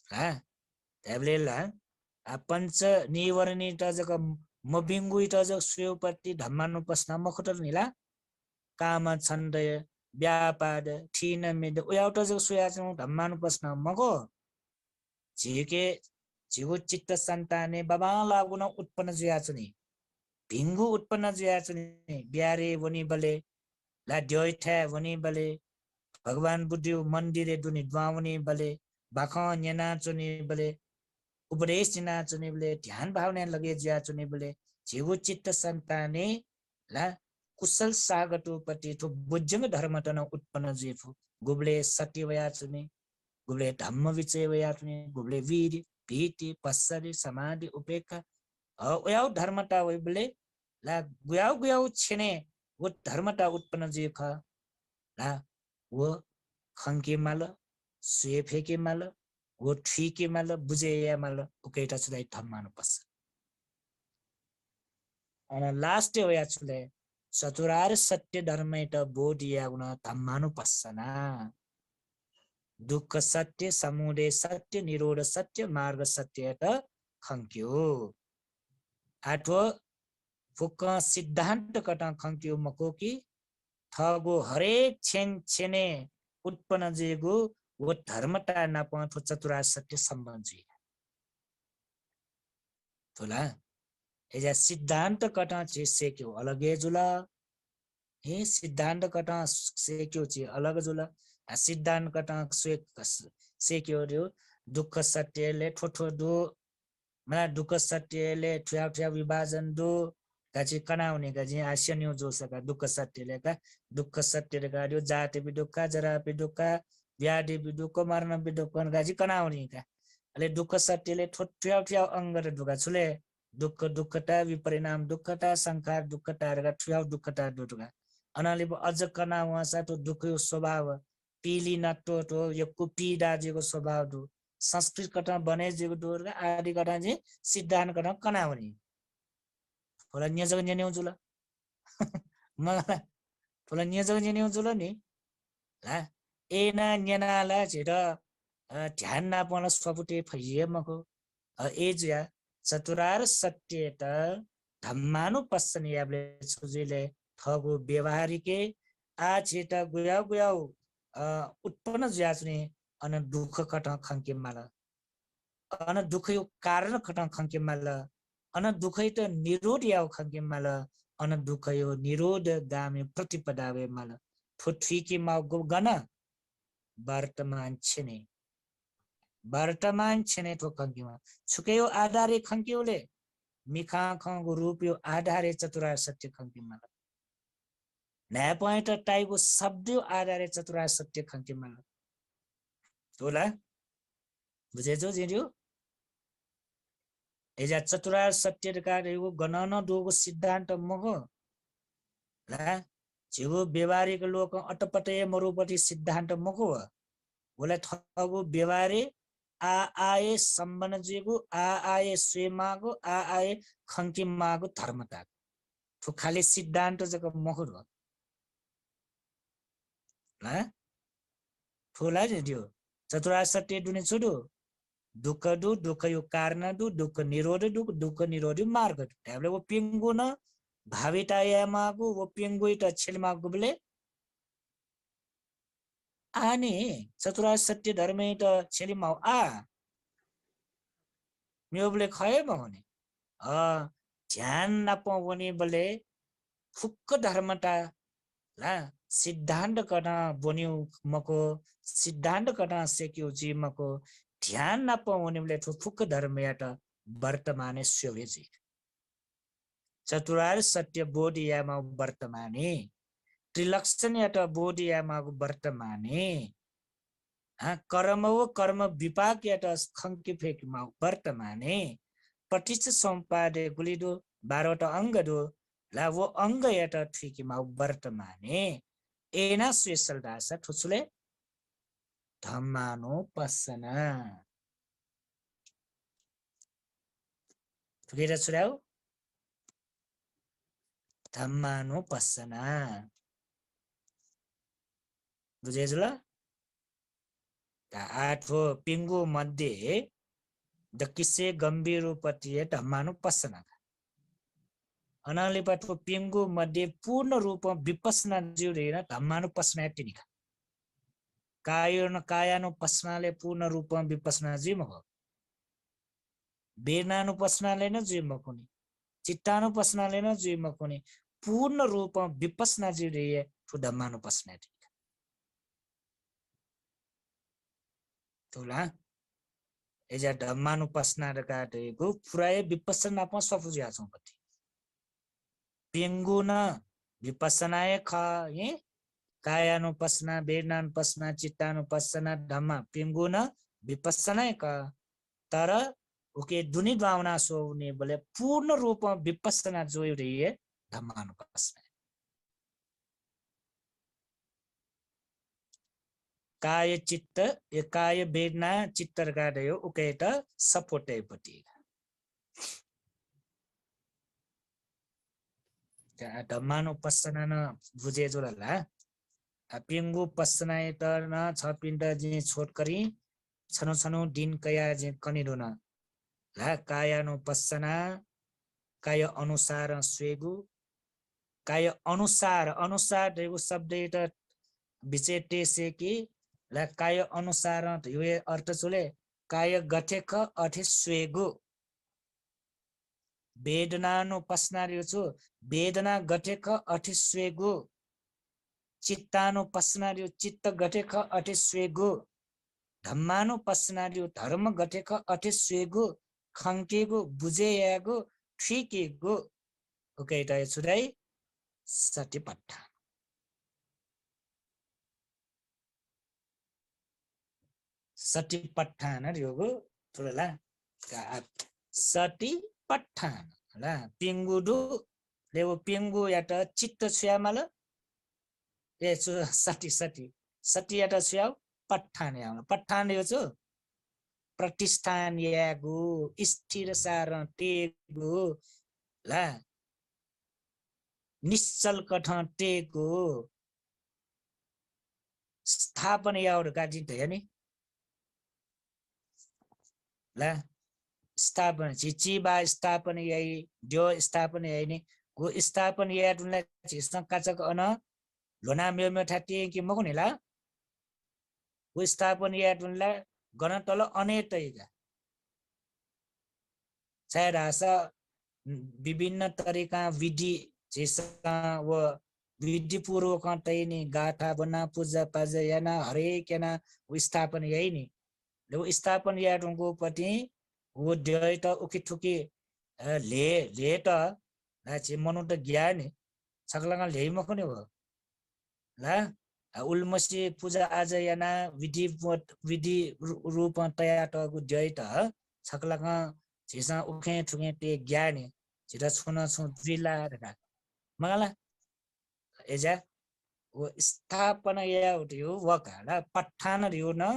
हा तेबलेला आ पंच निवरणी त जक मबिंगु त जक स्वेपति धम्मानु पस्ना मखटर निला काम छन्द व्यापाद ठीन मेद उयाउट जक सुयाचु धम्मानु पस्ना मगो झिके झिगु चित्त संताने बाबा लागुन उत्पन्न जुयाचुनी भिंगु उत्पन्न जुयाचुनी ब्यारे वनी बले ला ड्योइठा वनी बले भगवान बुद्धि मन्दिरे दुनि द्वावनी बले बाखा न्याना चुनी बले उपदेश जना चुनी बले ध्यान भावना लगे जुया चुनी बले झिगु चित्त संताने ला कुशल सागटोपति थो बुज्जंग धर्म तन उत्पन्न जेफु गुबले सत्य वयाचुने गुबले धम्म विचय वयाचुने गुबले वीर भीति पश्चर्य समाधि उपेक्षा वयाउ धर्मता वैबले ला गुयाउ गुयाउ छेने वो धर्मता उत्पन्न जेख ला वो खंके माल सुएफेके माल वो ठीके माल बुझेया माल उकेटा छुलाई धम्मानु पस्छ अनि लास्ट वया छुले चतुरार सत्य धर्मेट बोधिया गुण धम्मानु पस्छना दुःख सत्य समुदय सत्य निरोध सत्य मार्ग सत्य त खंक्यो आठो फुक्क सिद्धांत कटा खंक्यो मको कि थगो हरेक छेन छेने उत्पन्न जेगो वो धर्मता नापथो चतुरार सत्य सम्बन्ध थोला एजा सिद्धांत कटा चे सेक्यो अलगे जुला हे सिद्धांत कटा सेक्यो चे अलग जुला सिद्धांत कटा सेक्यो रे दुःख सत्यले ठोठो दो मला दुःख सत्यले ठ्या ठ्या विभाजन दो गाची कनाउने गाजी आस्यन्यो जो सका दुःख सत्यले का दुःख सत्यले गाड्यो जाति बि दुःख जरा बि दुःख व्याधि बि दुःख मरण बि दुःख गाजी कनाउने का अले दुःख सत्यले ठ्या ठ्या अंग र दुःख छुले दुःख दुःखता विपरिणाम दुःखता संखार दुःखता र ठ्या दुःखता दुःख अनाले अझ कनावा सा तो दुःखयो स्वभाव पीली नटो तो यो कुपीडा जेको स्वभाव दु संस्कृत कटा बने जेको दोर आदि कटा जे सिद्धान्त कटा कनाउने होला न्यजग न्यन्यौ जुल मलाई होला न्यजग न्यन्यौ जुल नि ला एना न्यनाला झेड ध्यान नापन स्वपुटे फैये मको एज्या चतुरार सत्य त धम्मानु पस्सन याबले छुजिले थगो व्यवहारिके आ छेटा गुया गुया उत्पन्न ज्याच्ने अन दुःख कट खंके माला अन दुःख यो कारण कट खंके माला अन दुःख त निरोध याव खंके माला अन दुःख यो निरोध गामे प्रतिपदावे माला ठोठीके माउ गन वर्तमान छेने वर्तमान छेने ठो खंकेमा छुकेयो आधारे खंकेउले मिखा खंगो रूपयो आधारे चतुरार सत्य खंके माला नया पॉइंट टाइपको शब्द आधारे चतुरार सत्य खंके माला तोला बुझेछौ जिरियो एजा चतुरार सत्य का रेगो गणन दोगो सिद्धांत मगो ला जेगो व्यवहारिक लोक अटपटे मरुपटी सिद्धांत मगो बोले थगो व्यवहारे आ आए सम्बन्ध जेगो आ आए स्वेमागो आ आए खंकी मागो धर्मता तो खाली सिद्धांत जको महुर ला ठोला दियो चतुरार सत्य दुने छुडु दुःख दु दुःख यो कारण दु दुःख निरोध दु दुःख निरोधी मार्ग त्याबले वो पिंगु न भाविता यामागु वो पिंगु त छिलमागु बले आने चतुरार सत्य धर्म त छिलिमाउ आ म्योबले खए मने ध्यान नपाउने बले फुक्क धर्मता ला सिद्धांत कना बन्यो मको सिद्धांत कना सेक्यो जी मको ध्यान नपाउने बले फुक्क धर्म यात वर्तमाने स्योवेजी चतुरार सत्य बोधियामा वर्तमाने त्रिलक्षण यात बोधियामा वर्तमाने कर्म वो कर्म विपाक यात खंकी फेकमा वर्तमाने पटिच संपादे गुलिदो 12वटा अंग दो ला वो अंग यात ठीकीमा वर्तमाने एना स्पेशल दासा ठुसुले धम्मानो पस्सना ठुकेर छुराउ धम्मानो पस्सना बुझेजुल आठो पिंगु मध्ये दकिसे गंभीर रूपति धम्मानु पस्सना अनालिपटको पिंगु मध्ये पूर्ण रूप विपस्सना जिउरेन धम्मानु पस्सना तिनिका कायानु पस्सनाले पूर्ण रूप विपस्सना जिमको वेदनानु पस्सनाले न जिमकोनी चित्तानु पस्सनाले न जिमकोनी पूर्ण रूप विपस्सना जिउरे ठु धम्मानु पस्सना तिनिका तोला एजा धम्मानु पस्सना काटेको पुराय विपस्सना प सफुजिया छौं पति पेंगु न विपස්සनाय ख ये कायानुपस्ना वेदनानुपस्ना चित्तानुपस्ना धम्मा पिंगुन विपස්සनाय क तर ओके दुनी भावना सोने बोले पूर्ण रूप में विपස්සना जो रही है धम्मानुपस्ना काय चित्त ये काय वेदना चित्तर का रह्यो ओके त सपोर्टे पटी धम्मानुपस्ना न बुझे जोला पिंगु पस्नाय त न छ पिण्ड जे छोट करी छनो छनो दिन कया जे कनिरो न ला कायानुपस्ना काय अनुसार स्वेगु काय अनुसार अनुसार देगु शब्द त विचेटे से कि ला काय अनुसार यो अर्थ चले काय गठेक अठे स्वेगु वेदनानुपस्नार्यो छु वेदना गठेक अठे स्वेगु चित्तानुपस्नार्यो चित्त गठेक अठे स्वेगु धम्मानुपस्नार्यो धर्म गठेक अठे स्वेगु खंकेगु बुझेयागु ठीकेगु ओके त छुराई सतिपट्ठा सतिपट्ठान योगु थोरला सतिपट्ठान ला पिंगुडु लेव पिंगु यात चित्त छ्यामल ए सति सति सति यात छ्याउ पट्ठान याउ पट्ठान यो छु प्रतिष्ठान यागु स्थिर सार टेगु ला निश्चल कठ टेगु स्थापन याउ गाजी त हेनी ला स्थापन चिचिबा स्थापन यही जो स्थापन यही नि गो स्थापन या दुनलाई चिस्न काचक अन लोना मेमे ठाटी कि मकुने ला गो स्थापन या दुनलाई गन तल अनेतैगा चाहे रासा विभिन्न तरिका विधि जिसका वो विधि पूर्वक तैनी गाथा बना पूजा पाजा याना हरेक याना स्थापन यही नि लो स्थापन या दुनको पति वो ड्योय त उकी ठुकी ले त नाचे मनु त ज्ञान सकलंगा ले मखने हो ला उल्मसी पूजा आज याना विधि रूप तया त गु ड्योय त सकलंगा जेसा उखे ठुके ते ज्ञान जिरा छुना छु जिला रा मगला एजा वो स्थापना या उठ्यो वकाला पठान रियो न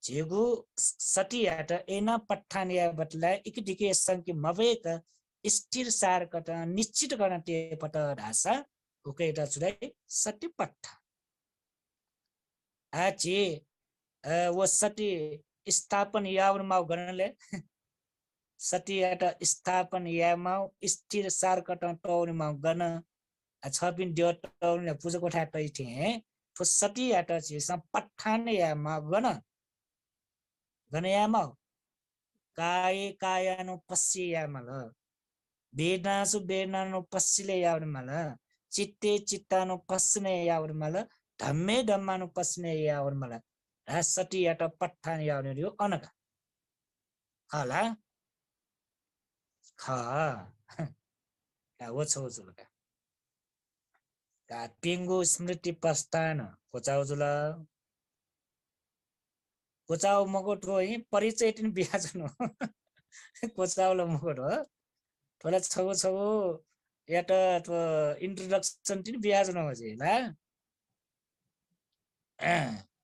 जेगु सटियाट एना पठान या बतला इकदिके संके मवेक स्थिर सार कट निश्चित गर्न ते पट भाषा उकेटा छुदै सति पठा आचे वो सति स्थापन यावर माउ गर्नले सटियाट स्थापन या माउ स्थिर सार कट टौर माउ गर्न छपिन ड्यो टौर पूजा कोठा तैथे तो सटियाट छि सम पठान या माउ गर्न गनयामा काय कायानुपस्यामल वेदनासु वेदनानुपस्सिले यावरमल चित्ते चित्तानुपस्ने यावरमल धम्मे धम्मानुपस्ने यावरमल सति यात पठान यावरयो अनका खला ख का वछौ जुलका का पिंगु स्मृति प्रस्थान कोचाउ जुला कोचाउ मगोट हो परिचय तिन बिहाजन कोचाउला मगोट हो थोला छौ छौ यात इंट्रोडक्शन तिन बिहाजन हो जे ला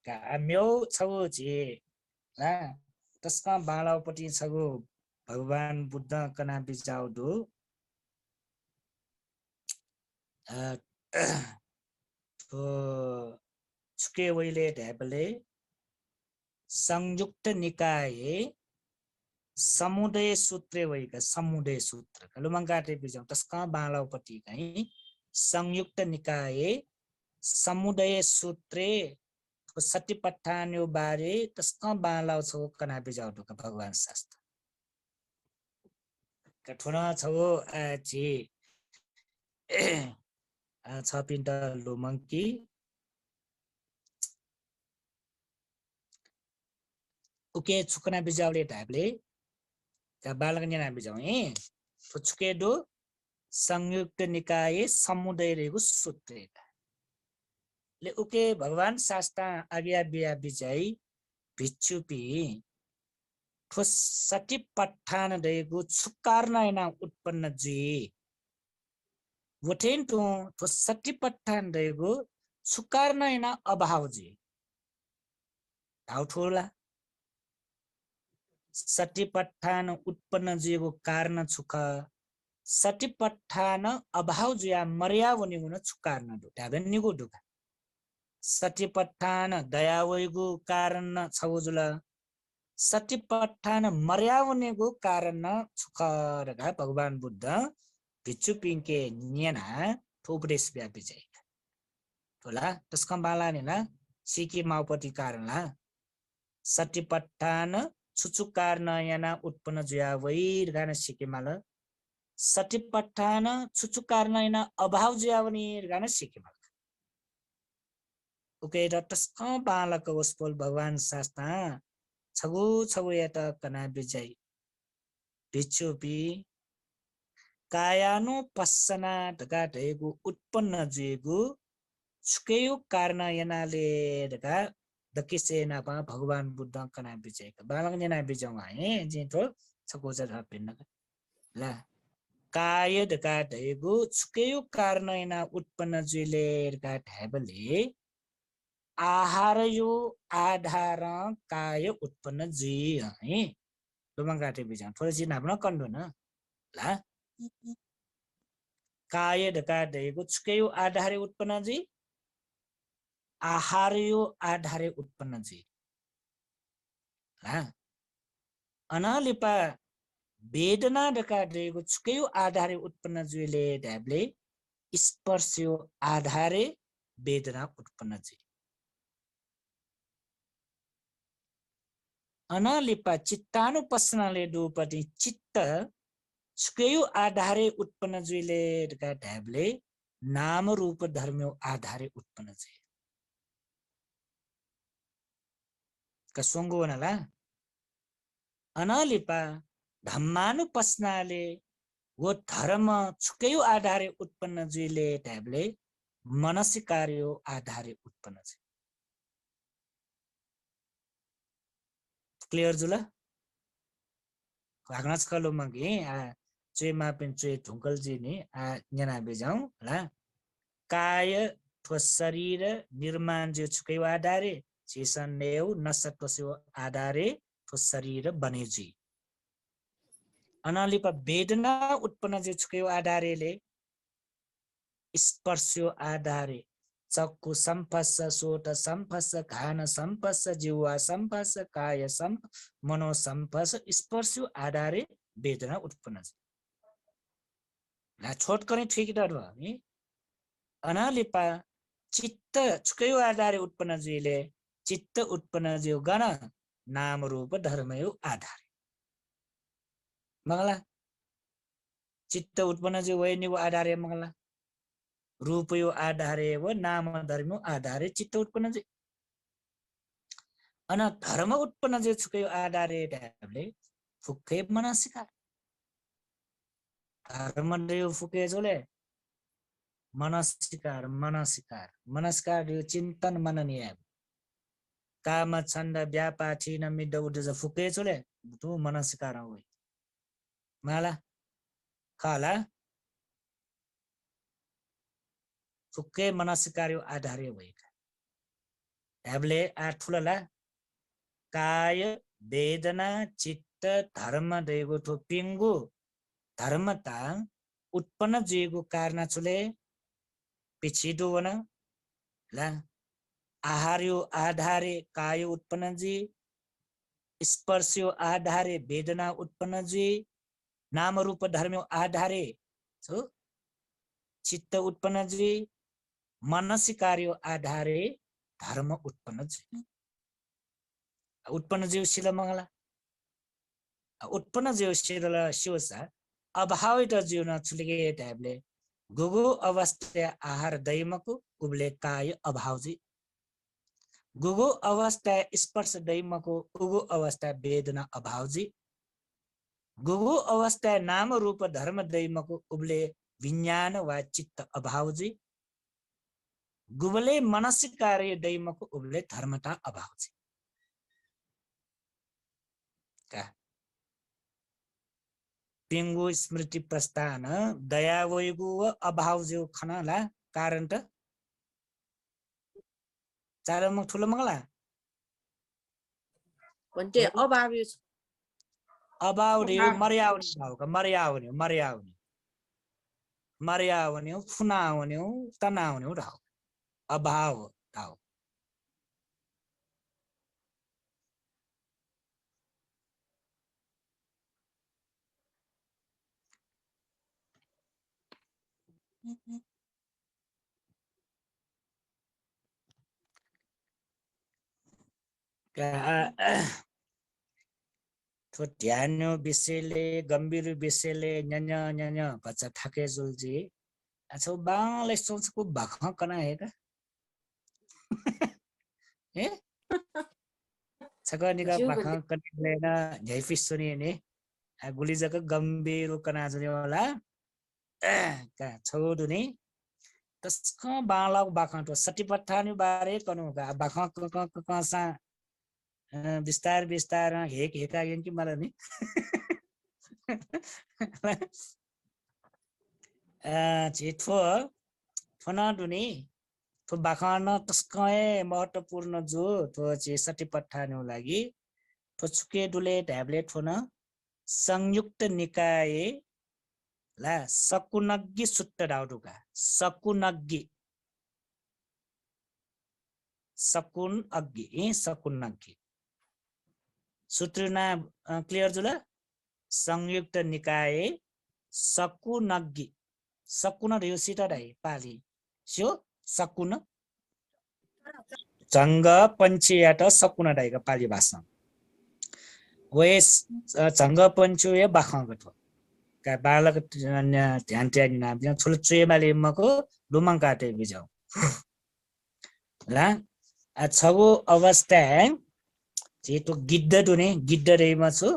का म्यौ छौ जे ला तस्का बालाउपटी छगु भगवान बुद्ध कना बिचाउ दु तो छुके वइले ढ्यापले संयुक्त निकाय समुदय सूत्रे वैका समुदय सूत्र लुमंगाटे बिजाउ तस्का बालाउपटी कहीं संयुक्त निकाय समुदय सूत्रे सतिपट्ठान्यो बारे तस्का बालाउ छौ कना बिजाउ का भगवान शास्त्र कठुना छौ आछि छ पिण्ड लुमंकी उके छुकना बिजाउले ढाबले का बालक जना बिजाउ तो छुके दो संयुक्त निकाय समुदाय रहेको सूत्र ले उके भगवान शास्त्र आज्ञा बिया बिचाई भिक्षुपी ठोस सटी पठान रहेको छुकार्न उत्पन्न जी वठेन टु ठोस सटी पठान रहेको छुकार्न अभाव जी ठोला सटी पठान उत्पन्न जीको कारण छुक सटी पठान अभाव जिया मर्यावनी हुन छुकार्न ढुटाबेन निगो ढुका सटी पठान दयावैगु कारण छौजुल सटी पठान मर्यावनेगु कारण छुखरगा भगवान बुद्ध भिक्षु पिंके नियना ठोपरेस व्यापी चाहिँ ठोला त्यसका बाला नि ना सिकी माउपटी कारणला सटी पठान छुचु कारण याना उत्पन्न जुया वैर गान सिके माल सटी पठान छुचु कारण याना अभाव जुया वनी गान सिके माल ओके र त्यसका बालक वस्पोल भगवान शास्त्र छगु छगु याता कना बिजय भिक्षुपी कायानु पස්සना ढका ढेगु उत्पन्न जुएगु छुकेयो कारण यनाले ढका दकिसे नापा भगवान बुद्ध कना बिजयका बालक जना बिजौ है जितो छगु जरा भिन्न ला काय ढका ढेगु छुकेयो कारण यना उत्पन्न जुले ढका ढेबले आहार यो आधार काय उत्पन्न जी है लुमंगाटे बिजौ थोरै जी नाप्न कन्डो न ला काय ढका ढेगु छुकेयो आधारे उत्पन्न जी आहार यो आधारे उत्पन्न जी अनालिपा वेदना ढका ढेगु छुकेयो आधारे उत्पन्न जुले ढ्याबले स्पर्श यो आधारे वेदना उत्पन्न जी अनालिपा चित्तानुपस्सनाले दुपटी चित्त छुकेयो आधारे उत्पन्न जुले ढका ढ्याबले नाम रूप धर्म्यो आधारे उत्पन्न जी कसोंगो वनाला अनालिपा धम्मानुपस्सनाले वो धर्म छुकेयो आधारे उत्पन्न जुले ढ्याबले मनसिकार्यो आधारे उत्पन्न जी क्लियर जुला भागना छलो मगे चुए मापिन चुए ढुंकल जी ने जना बेजाऊ ला काय ठो शरीर निर्माण जो छुकेयो आधारे चेसन नेउ नसत्वस्यो आधारे ठो शरीर बने जी अनालिपा वेदना उत्पन्न जो छुकेयो आधारेले स्पर्शयो आधारे चक्कु संपस्स सोट संपस्स घान संपस्स जिह्वा संपस्स काय मनो संपस्स स्पर्शयो आधारे वेदना उत्पन्न ला छोट करें ठीक डर नि अनालिपा चित्त छुकेयो आधारे उत्पन्न जुले चित्त उत्पन्न जो गण नाम रूप धर्मयो आधारे मगला चित्त उत्पन्न जो वैनिको आधारे मगला रूपयो आधारे व नाम धर्मो आधारे चित्त उत्पन्न जे अन धर्म उत्पन्न जे छुकेयो आधारे ढ्याबले फुक्के मनसिकार धर्म देउ फुके जोले मनसिकार मनसिकार मनस्कार यो चिन्तन मननीय काम छन्द व्यापाठी न मिड उड ज फुके जोले तु मनसिकार हो माला खाला फुक्के मनसिकार्यो आधारे भएका ढ्याबले आठुलला काय वेदना चित्त धर्म देगो ठो पिंगु धर्मता उत्पन्न जेगो कारण छुले पिछिदो वन ला आहार्यो आधारे काय उत्पन्न जी स्पर्शयो आधारे वेदना उत्पन्न जी नाम रूप धर्म्यो आधारे छो चित्त उत्पन्न जी मनसिकार्यो आधारे धर्म उत्पन्न जी उत्पन्न जीव शिल मंगला उत्पन्न जीव शिल शिवसा अभावित जीवन छुलिगे ढ्याबले गुगु अवस्था आहार दैमको उबले काय अभाव जी गुगु अवस्था स्पर्श दैमको उगु अवस्था वेदना अभाव जी गुगु अवस्था नाम रूप धर्म दैमको उबले विज्ञान वा चित्त अभाव जी गुबले मानसिक कार्य दैमको उबले धर्मता अभाव जी का पिंगु स्मृति प्रस्थान दया वयगु अभाव जो खनाला कारण त चारमा ठुलो मंगला भन्टे अभाव यो अभाव रे मर्याउने भावका मर्याउने फुनाउने तनाउने राव अभाव राव तो ध्यान विषयले गम्भीर विषयले न्य बच्चा थके जुलजी अच्छा बाले सोचको भख कना है का ए छगनिका भख कनेलेना झैफिस सुनि ने गुली जक गम्भीर कना जुने वाला का छोडु नि तस्क बाला भख तो सटिपठानी बारे कनु का भख कसा विस्तार हेका कि मलाई नि छिटो फना दुनी तो बाखान तस्कए महत्वपूर्ण जो तो सटी पठानु लागि तो छुके दुले ट्याब्लेट फोन संयुक्त निकाय ला सकुनग्गी सुट्ट डाउडुका सकुन अग्गी सूत्रना क्लियर जुल संयुक्त निकाय सकुनग्गी सकुन रियो सिटा दाइ पाली स्यो सकुन जंग पंचीयाट सकुन दाइका पाली भाषा वेस जंग पंचु ए बाखगठो का बालक ध्यान त्यागी नाम दिया छुल चुएमाले मको लुमङ काटे बिजाउ ला छगो अवस्था जे तो गिद्ध दुने गिद्ध रेमा छु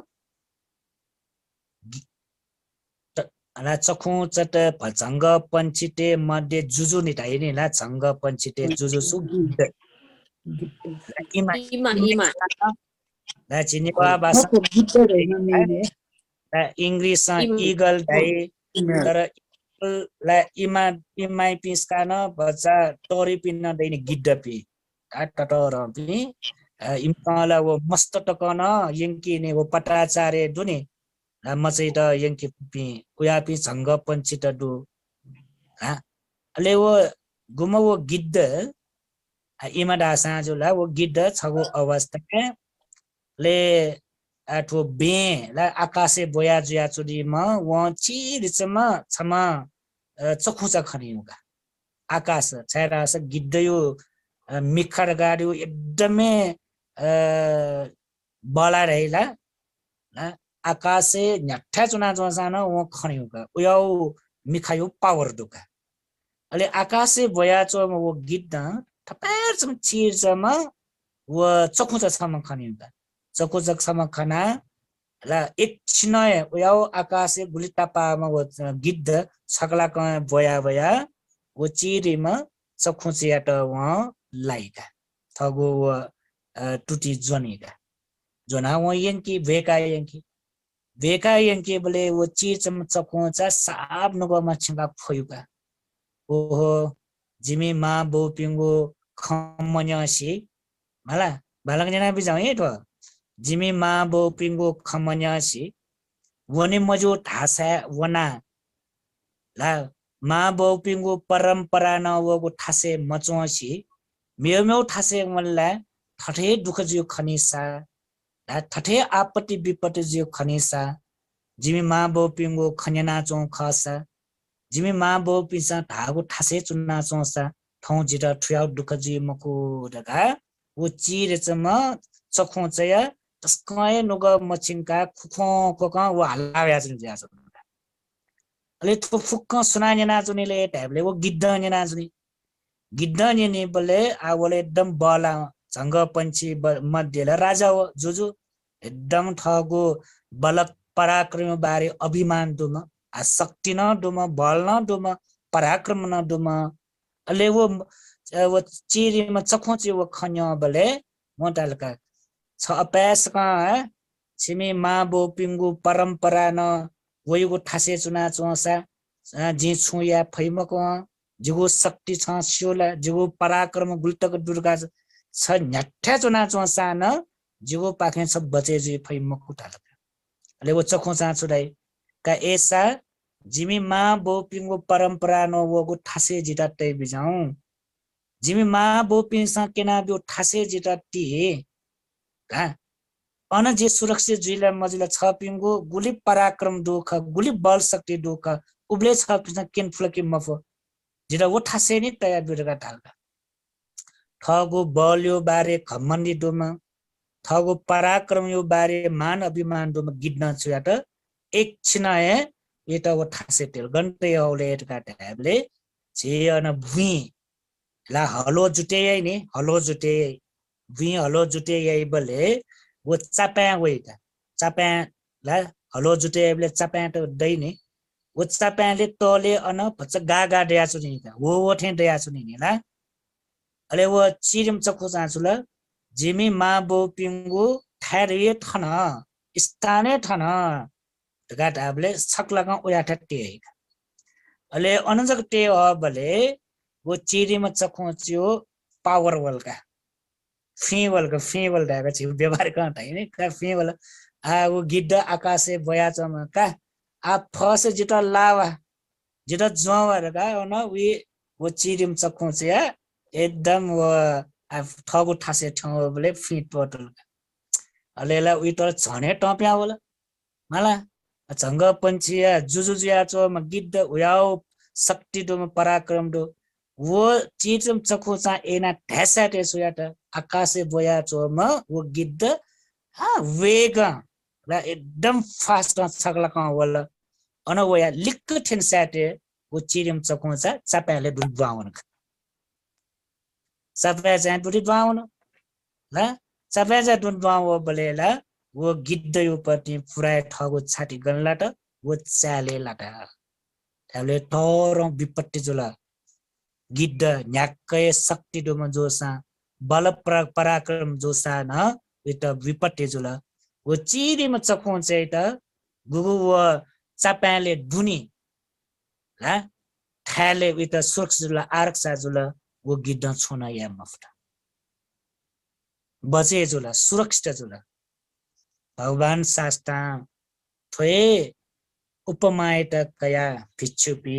ला चखु चट भजंग पंचिते मध्ये जुजु निटाइ नि ला जंग पंचिते जुजु सु गिद्ध इमा ला चिनिवा भाषा इंग्लिश ईगल दाइ तर ला इमाइ पिसका न बच्चा टोरी पिन्न दैनि गिद्ध पि टटर पि इमला वो मस्त टकन यंकी ने वो पटाचारे दुने म चाहिँ त यंकी पि उया पि झंग पंचित दु अले वो गुम वो गिद्ध इमा दासा जुला वो गिद्ध छगो अवस्था ले आठो बे ला आकाशे बोया जुया चुडी म व चिरिचम छम चखुचा खनिनुका आकाश छायरास गिद्ध यो मिखर गाड्यो एकदमै बला रहेला आकाशे न्याठा चुना जोसान व खनियुका उयाउ मिखायो पावर दुका अले आकाशे बोया चो म वो गिद्ध थपेर चम चिरचम व चखुचा छम खनियुका चखुचा छम खना ला एकछिन उयाउ आकाशे गुलिटापामा वो गिद्ध छगला क बोया वो चिरिमा चखुचियाट व लाइका थगो टुटी जोनिका जोना वो यंकी बेका यंकी बोले वो चिरचम चखुचा साब नुगो मछंगा फोयुका ओहो जिमी मा बो पिंगो खमन्यासी मला बालक जना बिजाउ ए तो जिमी मा बो पिंगो खमन्यासी वने मजो ढासा वना ला मा बो पिंगो परम्परा न वगो ठासे मचोसी मेउ ठासे मल्ला ठठे दुख जियो खनिसा ठठे आपत्ति विपत्ति जियो खनिसा जिमी मा बो पिंगो खन्याना चौ खसा जिमी मा बो पिसा ढागो ठासे चुन्ना चौसा ठौ जिटा ठुयाउ दुख जियो मको दगा वो चिर चम चखौ चया तस्कय नुग मचिङका खुखो कोका वो हल्लाया जुन ज्याछ अले तो फुक्क सुनाने नाजुनेले ट्याबले वो गिद्ध ने नाजुने गिद्ध ने बोले आवले एकदम बला झंग पंची मध्येला राजा हो जुजु एकदम ठगो बलक पराक्रम बारे अभिमान दुम आ शक्ति न डुम बल न डुम पराक्रम न डुम अले वो चिरी में चखोची वो खन्यो बले मोटालका छ अपास का छिमी मा बो पिंगु परंपरा न वयुगो ठासे चुना चोसा जी छुया फैमको जिगो शक्ति छ स्योला जिगो पराक्रम गुल्टक दुर्गा छ न्याठ्या चुना चोसा न जिगो पाखे छ बचे जी फैमको टालका अले वो चखो चा छुडाई का ऐसा जिमी मा बो पिंगु परंपरा न वगो ठासे जिता तै बिजाऊ जिमी मा बो पिंसा केना बो ठासे जिता ती का अन जे सुरक्षित जिला मजिला छ पिंगु गुली पराक्रम दुख गुली बल शक्ति दुख उब्ले छ पिंसा केन फ्लकी मफ जिरा वो ठासे नि तया बिरगा ढालका ठगु बल यो बारे घमण्डी डोमा ठगु पराक्रम यो बारे मान अभिमान डोमा गिड्न छुयाट एक छिन है एटा वो ठासे तेल गन्ते औले एटका ढाबले जे अन भुई ला हलो जुटे नि हलो जुटे भुई हलो जुटे बले वो चापा वेटा चापा ला हलो जुटे बले चापा त दैने वो चापाले तले अन भच गागा दया छु नि वो ठे दया छु नि ला अले वो चिरिम चखु चाचुला जिमी मा बो पिंगु थारे थन स्थाने थन तगा ढाबले छकलगा उया ठट्टे अले अनजक टे बले वो चिरिम चखु छु पावर वलका फेवल ढाका छि व्यवहार का हैन का फेवल आ वो गिड्ड आकाशे बया चमा का आ फस जिता लावा जिता जवर का न वो चिरिम चखु छ एकदम वो ठगु ठासे ठौ बले फिट पटल अलेला उइ त झने टप्या होला मला झंग पंछिया जुजुजिया चो म गिद्द उयाओ शक्ति दो पराक्रम दो वो चिरिम चखु चा एना ढेसा टेसुया त आकाशे बोया चो म वो गिद्द वेग र एकदम फास्ट छगला का होला अन वया लिक ठेन साटे वो चिरिम चखु चा चापाले दुबाउन सबै चाहिँ दुरी बाउन ल सबै चाहिँ दुन बाउ बलेला वो गिद्द यो पति पुराय ठगो छाटी गनलाट वो चाले लाटा थाले तोर विपत्ति जुला गिद्द न्याक्कै शक्ति दोमा जोसा बल पराक्रम जोसा न एत विपत्ति जुला वो चिरिम चखु चाहिँ त गुगु वो चापाले दुनी ल थाले एत सुरक्षा जुला आरक्षा जुला वो गिद्द छोना या मफ्ता बचे जुला सुरक्षित जुला भगवान शास्ता थोए उपमायत कया भिक्षुपी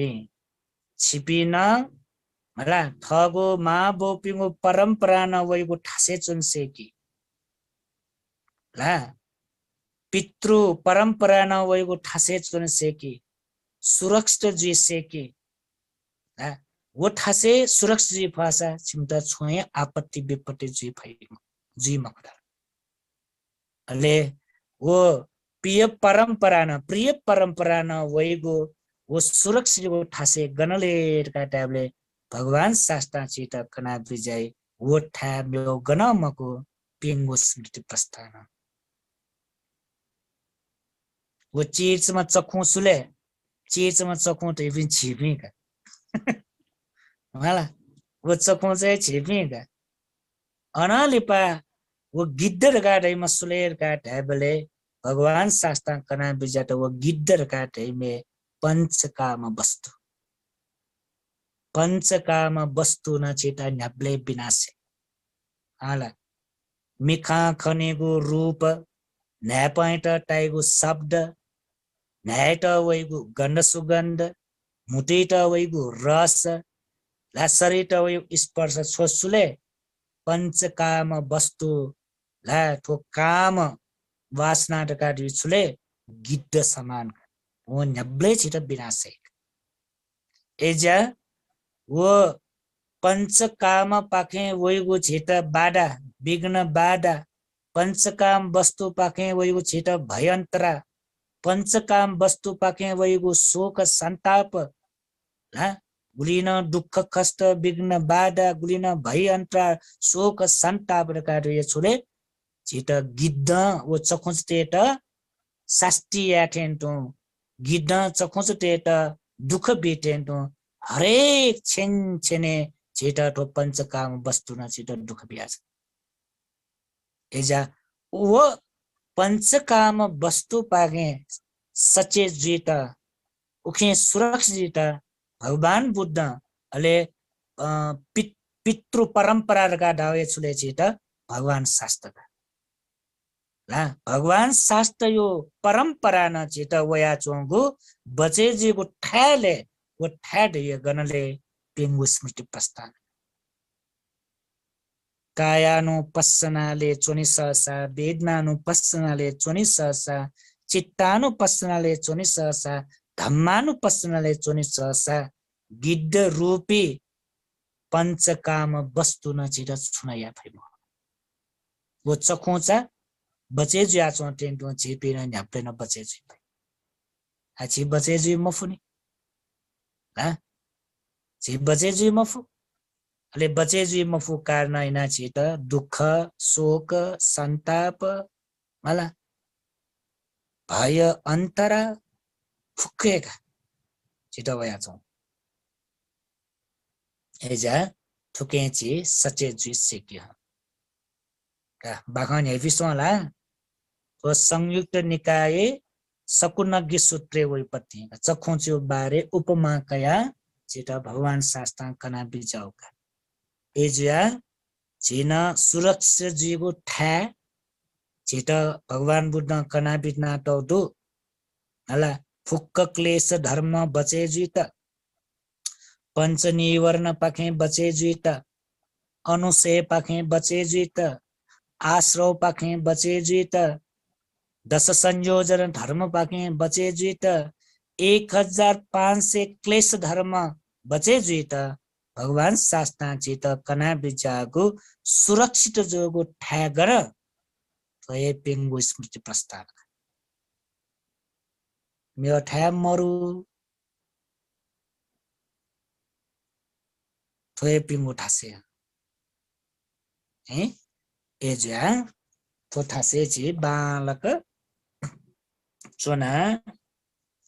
छिपिन मला ठगो मा बोपिङो परम्परा न वइगो ठासे चुनसेकी ला पितृ परम्परा न वइगो ठासे चुनसेकी सुरक्षित जुइसेकी ला वो ठासे सुरक्षित भाषा छिमता छोए आपत्ति विपत्ति जुइ भइम जुइ मकदा अले वो प्रिय परम्परा न वइगो वो सुरक्षित वो ठासे गनले का टाइपले भगवान शास्त्र चित कना विजय वो ठा म्यो गनमको पिंगो स्मृति प्रस्थान वो चीजमा चखु सुले चीजमा चखु त इभिन छिपी का होला वो चखु चाहिँ छिपी का अनालिपा वो गिद्दर गाडै मसुलेर का ढाबले भगवान शास्त्र कना विजय त वो गिद्दर का ढैमे पंचकाम वस्तु न चेता न्याब्ले विनाशे हाला मिखा खनेगो रूप न्यापाइट टाइगो शब्द न्यायट वइगो गन्ध सुगन्ध मुटेट वइगो रस लासरिट वइगो स्पर्श छोसुले पंचकाम वस्तु ला थो काम वासना का दिछुले गिद्द समान वो न्याब्ले छिटा विनाशे एजा वो पंचकाम पाखे वइगो छिटा बाडा विघ्न बाडा पंचकाम वस्तु पाखे वइगो छिटा भयन्तरा पंचकाम वस्तु पाखे वइगो शोक संताप ला गुलिन दुःख कष्ट विघ्न बाडा गुलिन भयन्तरा शोक संताप का ये छुले छिटा गिद्द वो चखुस्तेट शास्ति याठेन्टो गिद्ध चखुच टेट दुख बिटेन्टो हरेक छेन छेने छिट ठो पंचकाम वस्तु न छिट दुख बियाज एजा वो पंचकाम वस्तु पागे सचे जीत उखे सुरक्षित भगवान बुद्ध अले पितृ परंपरा का दावे छुले छिट भगवान शास्त्र ला भगवान शास्त्र यो परंपरा न छिट वया चोंगु बचेजी को ठाले वो ठाड ये गनले पिंगु स्मृति प्रस्थान कायानुपस्सनाले चोनिससा वेदनानुपस्सनाले चोनिससा चित्तानुपस्सनाले चोनिससा धम्मानुपस्सनाले चोनिससा गिद्ध रूपी पंचकाम वस्तु न छिट छुनया फैम वो चखोचा बचेजु आचो टेन्टो झेपिन न्याप्लेन बचेजु आछि बचेजु मफुनी हा झे बचेजु मफु अले बचेजु मफु कारण इना छिट दुख शोक संताप मला भय अन्तरा फुकेका छिट वया छौ एजा ठुकेची सचेजु सिक्यो का बाखन हेफिसोला तो संयुक्त निकाय सकुनज्ञ सूत्रे वैपत्ति चखुच्यो बारे उपमा कया छिटा भगवान शास्त्र कना बिजाउका एजिया छिना सुरक्षा जीवो ठा छिटा भगवान बुद्ध कना बिना तौदु हला फुक्क क्लेश धर्म बचे जुत पंच निवर्ण पाखे बचे जुत अनुसे पाखे बचे जुत आश्रव पाखे बचे जुत दश संयोजन धर्म पाके बचे जुत 1500 क्लेश धर्म बचे जुत भगवान शास्त्र चित कना बिचागु सुरक्षित जोगु ठागर तय पिंगु स्मृति प्रस्ताव मेरो ठा मरु तय पिंगु ठासे ए एजा तो ठासे छि बालक चोना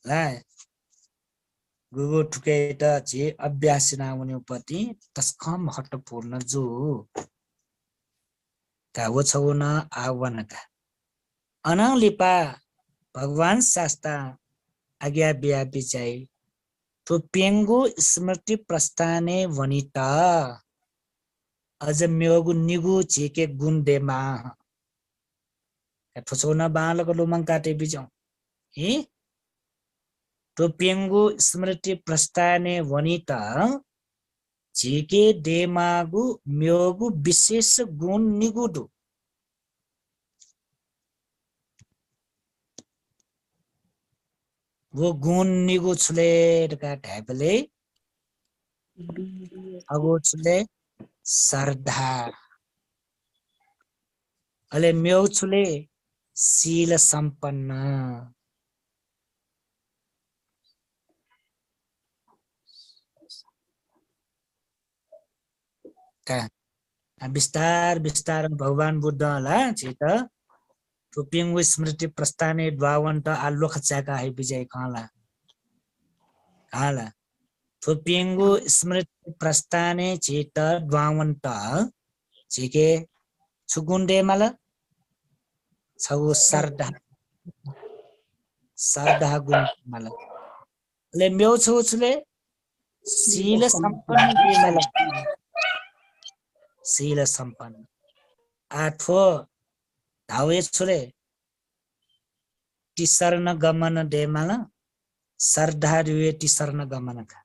ला गुगु ठुकेट छि अभ्यास नाउनि उपति तस्ख महत्वपूर्ण जो का वो छौन आवन का अनलिपा भगवान शास्त्र आज्ञा बिया बिचाइ तो पेंगु स्मृति प्रस्थाने वनिता अज म्योगु निगु छिके गुण देमा ठोचौना बालक लोमङ काटे बिजौ हे तो पेंगु स्मृति प्रस्थाने वनिता छिके देमागु म्योगु विशेष गुण निगुदु वो गुण निगु छुले का ढापले अगो छुले श्रद्धा अले म्यो छुले शील संपन्न का विस्तार विस्तार भगवान बुद्ध ला छित टुपिंगु स्मृति प्रस्थाने द्वावन्त आलोक चाका है विजय काला काला टुपिंगु स्मृति प्रस्थाने छित द्वावन्त छिके छुगुन्डे मल छौ श्रद्धा श्रद्धा गुण मल ले म्यो छुले शील संपन्न मल शील संपन्न आठो धावे छुले तिसर्न गमन देमल श्रद्धा दुए तिसर्न गमन का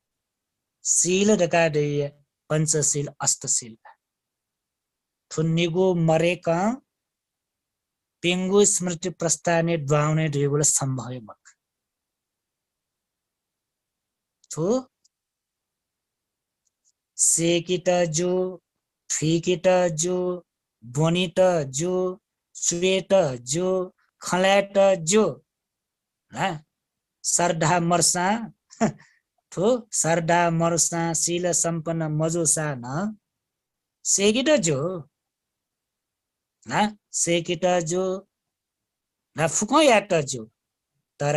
शील डका दुए पंचशील अष्टशील थुन्निगु मरेका पेंगु स्मृति प्रस्थाने द्वाउने दुएगुल सम्भव मक थु सेकिट जो फीकिट जो बोनिट जो श्वेत जो खलेट जो ला श्रद्धा मर्सा थो श्रद्धा मर्सा शील संपन्न मजोसा न सेकिट जो ना सेकिट जो ना फुको याट जो तर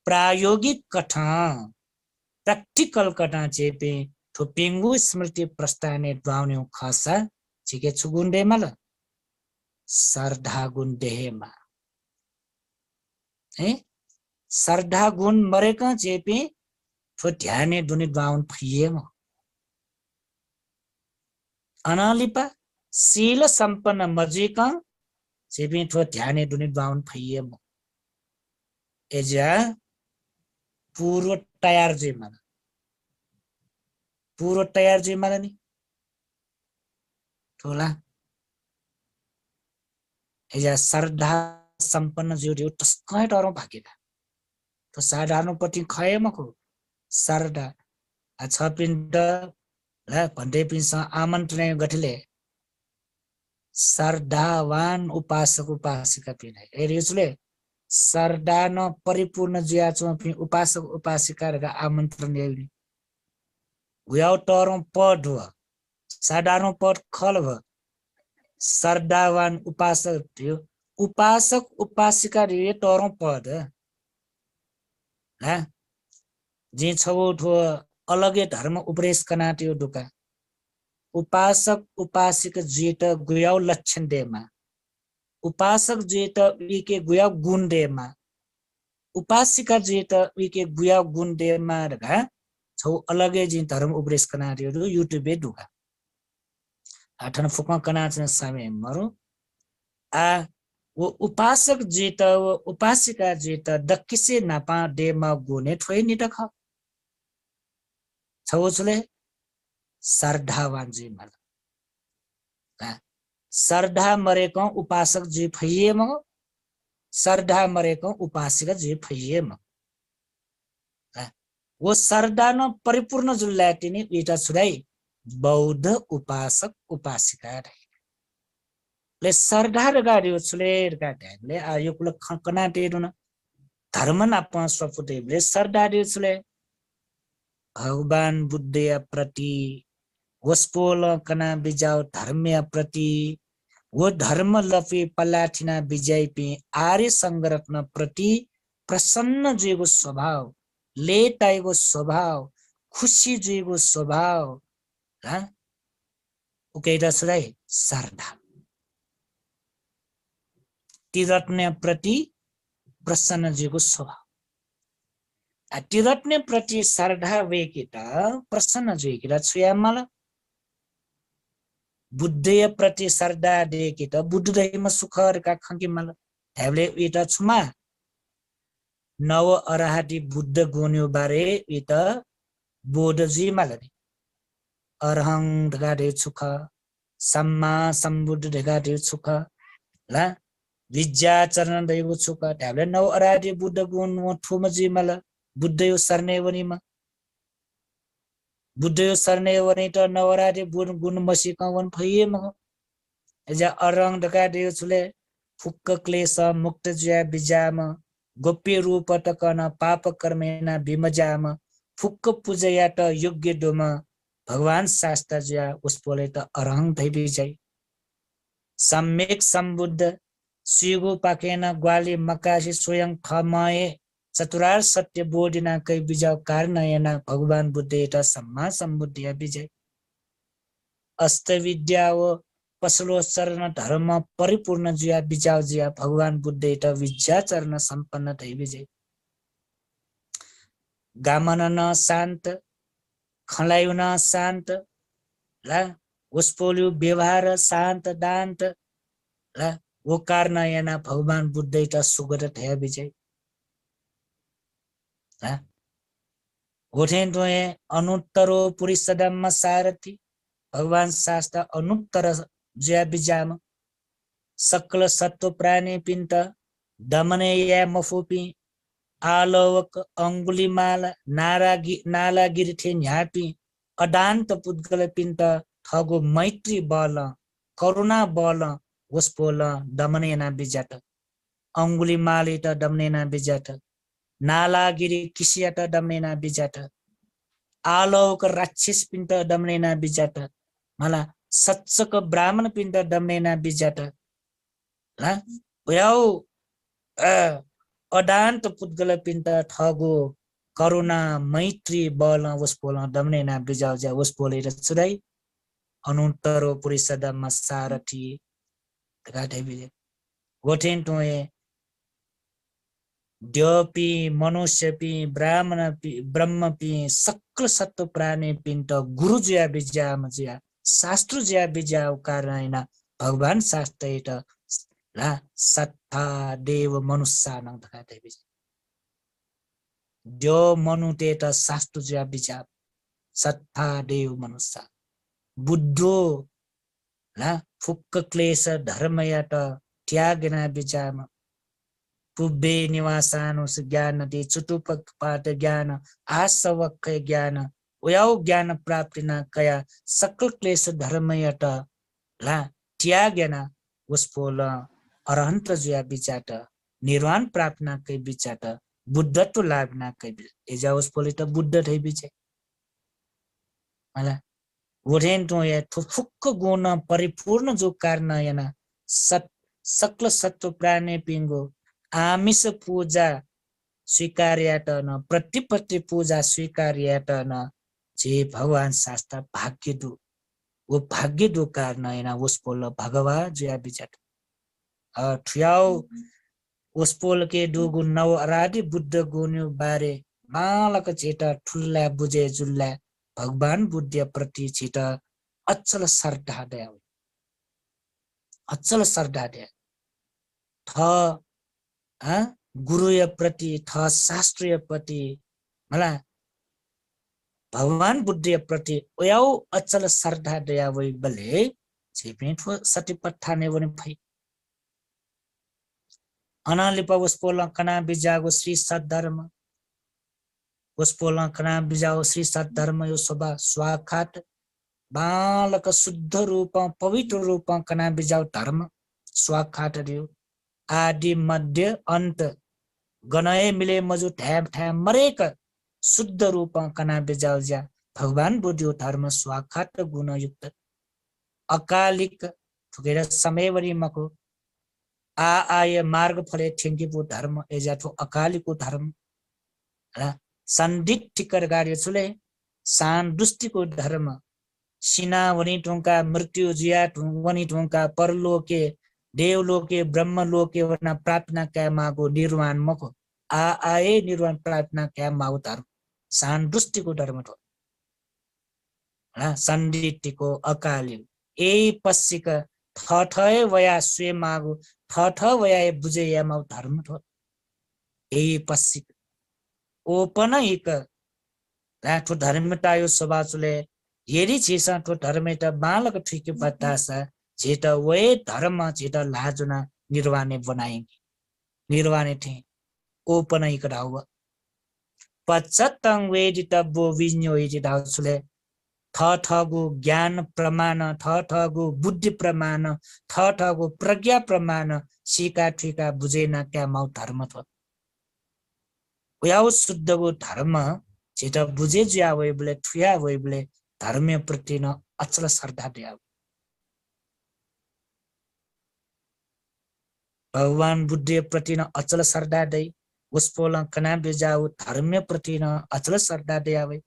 प्रायोगिक कथा प्रैक्टिकल कथा चेपे ठो पेंगु स्मृति प्रस्थाने द्वाउने खासा छिके छुगुन्डे मल सरधा गुन्डेमा है सरधा गुण मरेका चेपे ठो ध्याने दुनि द्वाउन फिएम अनालिपा शील संपन्न मजेका चेपे ठो ध्याने दुनि द्वाउन फिएम एजा पूर्व तयार जे माला पूर्व तयार जे माला नि ठोला एजा श्रद्धा संपन्न जो रे टस्कै डरौ भागेला तो साधारणपट्टि खयमको श्रद्धा छ पिण्ड ल भन्दै पिन्छ आमन्त्रण गठले श्रद्धावान उपासक उपासिका पिने एरिसले श्रद्धा न परिपूर्ण जिया चोपि उपासक उपासिका आमन्त्रण ल्याउने गुयाउ टरौं पद हो साधारण पद खल भ श्रद्धावान उपासक थियो उपासक उपासिका रे टरौं पद ह जे छौ ठो अलगे धर्म उपदेश कनाट्यो दुका उपासक उपासिका जेट गुयाउ लक्षण देमा उपासक जेट विके गुयाउ गुण देमा उपासिका जेट विके गुयाउ गुण देमा रगा छौ अलगे जी धर्म उपदेश कनाट्यो युट्युबे दुका आठन फुका कनाचन समय मरो आ वो उपासक जेत वो उपासिका जेत दक्किसे नापा डेमा गुने ठोइ नि दख छौछले श्रद्धावान जी मल श्रद्धा मरेको उपासक जी फैयेम श्रद्धा मरेको उपासिका जी फैयेम वो श्रद्धा न परिपूर्ण जुल्लाटिनी इटा छुराई बौद्ध उपासक उपासिका ले श्रद्धा र गाडियो छुले गाडले आयो कुल खकना टेरुन धर्म न पाँच सपुटेले श्रद्धा दियो छुले भगवान बुद्धया प्रति वस्पोल कना बिजाउ धर्मया प्रति वो धर्म लफे पलाठिना विजय पे आर्य संगरत्न प्रति प्रसन्न जेगो स्वभाव लेटाइगो स्वभाव खुशी जेगो स्वभाव ह उकेटा छुलाई श्रद्धा तिरत्ने प्रति प्रसन्न जेगो स्वभाव तिरत्ने प्रति श्रद्धा वेकिता प्रसन्न जेकिता छुयामल बुद्धय प्रति श्रद्धा देकिता बुद्ध दैमा सुखरका खंकिमल हेबले इटा छुमा नव अरहति बुद्ध गोन्यो बारे इता बोध जी मलनि अरहं ढगा दे सुख सम्मा सम्बुद्ध ढगा दे सुख ला विद्या चरण दैगो छुक ट्याब्ले नौ अराधि बुद्ध गुण म ठुम जिमल बुद्ध यो सर्ने वनिमा बुद्ध यो सर्ने वनि त नौ अराधि गुण मसिक वन फइम एजा अरंग ढका दे छुले फुक्क क्लेश मुक्त ज्या बिजाम गोप्य रूप तकन पाप कर्मेना बिमजाम फुक्क पूजया त योग्य डोम भगवान शास्त्र ज्या उसपोले त अरहं धै बिजय सम्यक सम्बुद्ध सिगो पाकेना ग्वाली मकासी स्वयं खमाए चतुरार सत्य बोधिना कै बिजाउ कारणयना भगवान बुद्ध एटा सम्मा सम्बुद्धिया विजय अस्त विद्या व पसलो चरण धर्म परिपूर्ण जिया बिजाउ जिया भगवान बुद्ध एटा विद्या चरण सम्पन्न धै विजय गामन शान्त खलायुन शान्त ला उसपोल्यु व्यवहार शान्त दान्त ला वो कारणयना भगवान बुद्ध एटा सुगत थया विजय गोठेन दोए अनुत्तरो पुरिसदम्म सारथि भगवान शास्त्र अनुत्तर ज्या बिजाम सकल सत्व प्राणी पिन्त दमने या मफुपी आलवक अंगुलीमाल नालागिरी थे न्यापी अदान्त पुद्गल पिन्त ठगो मैत्री बल करुणा बल वस्पोल दमनेना बिजाट अंगुलीमाल त दमनेना बिजाट नालागिरी किसियाट दमनेना बिजाट आलवक राक्षस पिन्त दमनेना बिजाट मला सच्चक ब्राह्मण पिन्त दमनेना बिजाट ला याउ अदान्त पुद्गल पिन्त ठगो करुणा मैत्री बल वस्पोल दमने ना बिजाउ जा वस्पोले र चुराई अनुत्तरो पुरिसदम सारथी गाठे बिजे गोठेन टोए द्योपी मनुष्यपी ब्रह्मपी सक्ल सत्व प्राणी पिन्त गुरु ज्या बिज्या मज्या शास्त्र ज्या बिज्या कारण भगवान शास्त्र त ला सत्ता देव मनुष्य नङ गाठे बिजे द्यो मनुते त शास्त्र ज्या बिज्या सत्ता देव मनुष्य बुद्धो ला फुक्क क्लेश धर्मयात त्यागना विचारमा पुब्बे निवासानुस ज्ञान दे चुटुपपात ज्ञान आसवक ज्ञान उयाउ ज्ञान प्राप्ति न कया सकल क्लेश धर्मयात ला त्यागना उसपोल अरहन्त जुया विचाट निर्वाण प्राप्त न कै विचाट बुद्धत्व लाभ न कै एजा उसपोले त बुद्ध थै बिचे मला वरेन तो या फुक्क गुण परिपूर्ण जो कारण याना सकल सत्व प्राणी पिंगो आमिष पूजा स्वीकार्यात न प्रतिपत्ति पूजा स्वीकार्यात न जे भगवान शास्त्र भाग्य दु वो भाग्य दु कारण याना उसपोल भगवा जुया बिचाट ठ्याउ उसपोल के दुगु नौ आराधि बुद्ध गुन्यु बारे मालक चेटा ठुल्ला बुझे जुल्ला भगवान बुद्ध प्रति छिटा अचल श्रद्धा दया अचल श्रद्धा दया थ गुरुय प्रति थ शास्त्रीय प्रति मला भगवान बुद्ध प्रति ओयाउ अचल श्रद्धा दया वै बले छिपेठो सतिपत्थाने वने भई अनालिप उसपोल कना बिजागो श्री सद्धर्म उसपोल कना बिजागो श्री सद्धर्म यो सभा स्वाखात बालक शुद्ध रूप पवित्र रूप कना बिजाउ धर्म स्वाखाट दियो आदि मध्य अंत गणय मिले मजु ठ्याम ठ्याम मरेक शुद्ध रूप कना बिजाउ ज्या भगवान बुद्ध धर्म स्वाखाट गुणयुक्त अकालिक ठुकेर समयवरी मको आय मार्ग फले ठेंगीपु धर्म एजाठो अकालिको धर्म संदिग्ध कार्य चुले सान दुष्टिको धर्म सिना वनी ठुंका मृत्यु जिया वनी ठुंका परलोके देवलोके ब्रह्मलोके वना प्रार्थना क्या मागो निर्वाण मको आए निर्वाण प्रार्थना क्या मागो धर्म सान दुष्टिको धर्म ठो संदिग्धको अकाली ए पश्चिक ठठय वया स्वे मागो ठठ वया बुझे या माउ धर्म ठो ए पश्चिक ओपन एक ठो धर्मता यो सभा चुले यदि छेसा ठो धर्मेटा बालक ठिके पत्तासा छेटा वे धर्म छेटा लाजुना निर्वाणे बनाएंगे निर्वाणे थे ओपन एक डाउ पश्चत्तं वेदितब्बो विज्ञो इति डाउ चुले ठठगु ज्ञान प्रमाण ठठगु बुद्धि प्रमाण ठठगु प्रज्ञा प्रमाण सिका ठिका बुझेना क्या माउ धर्म थो उयाउ शुद्धगु धर्म छिटा बुझे ज्या वैबले ठुया वैबले धर्म प्रति न अचल श्रद्धा दिया भगवान बुद्ध प्रति न अचल श्रद्धा दे उसपोल कना बेजाउ धर्म प्रति न अचल श्रद्धा दिया वै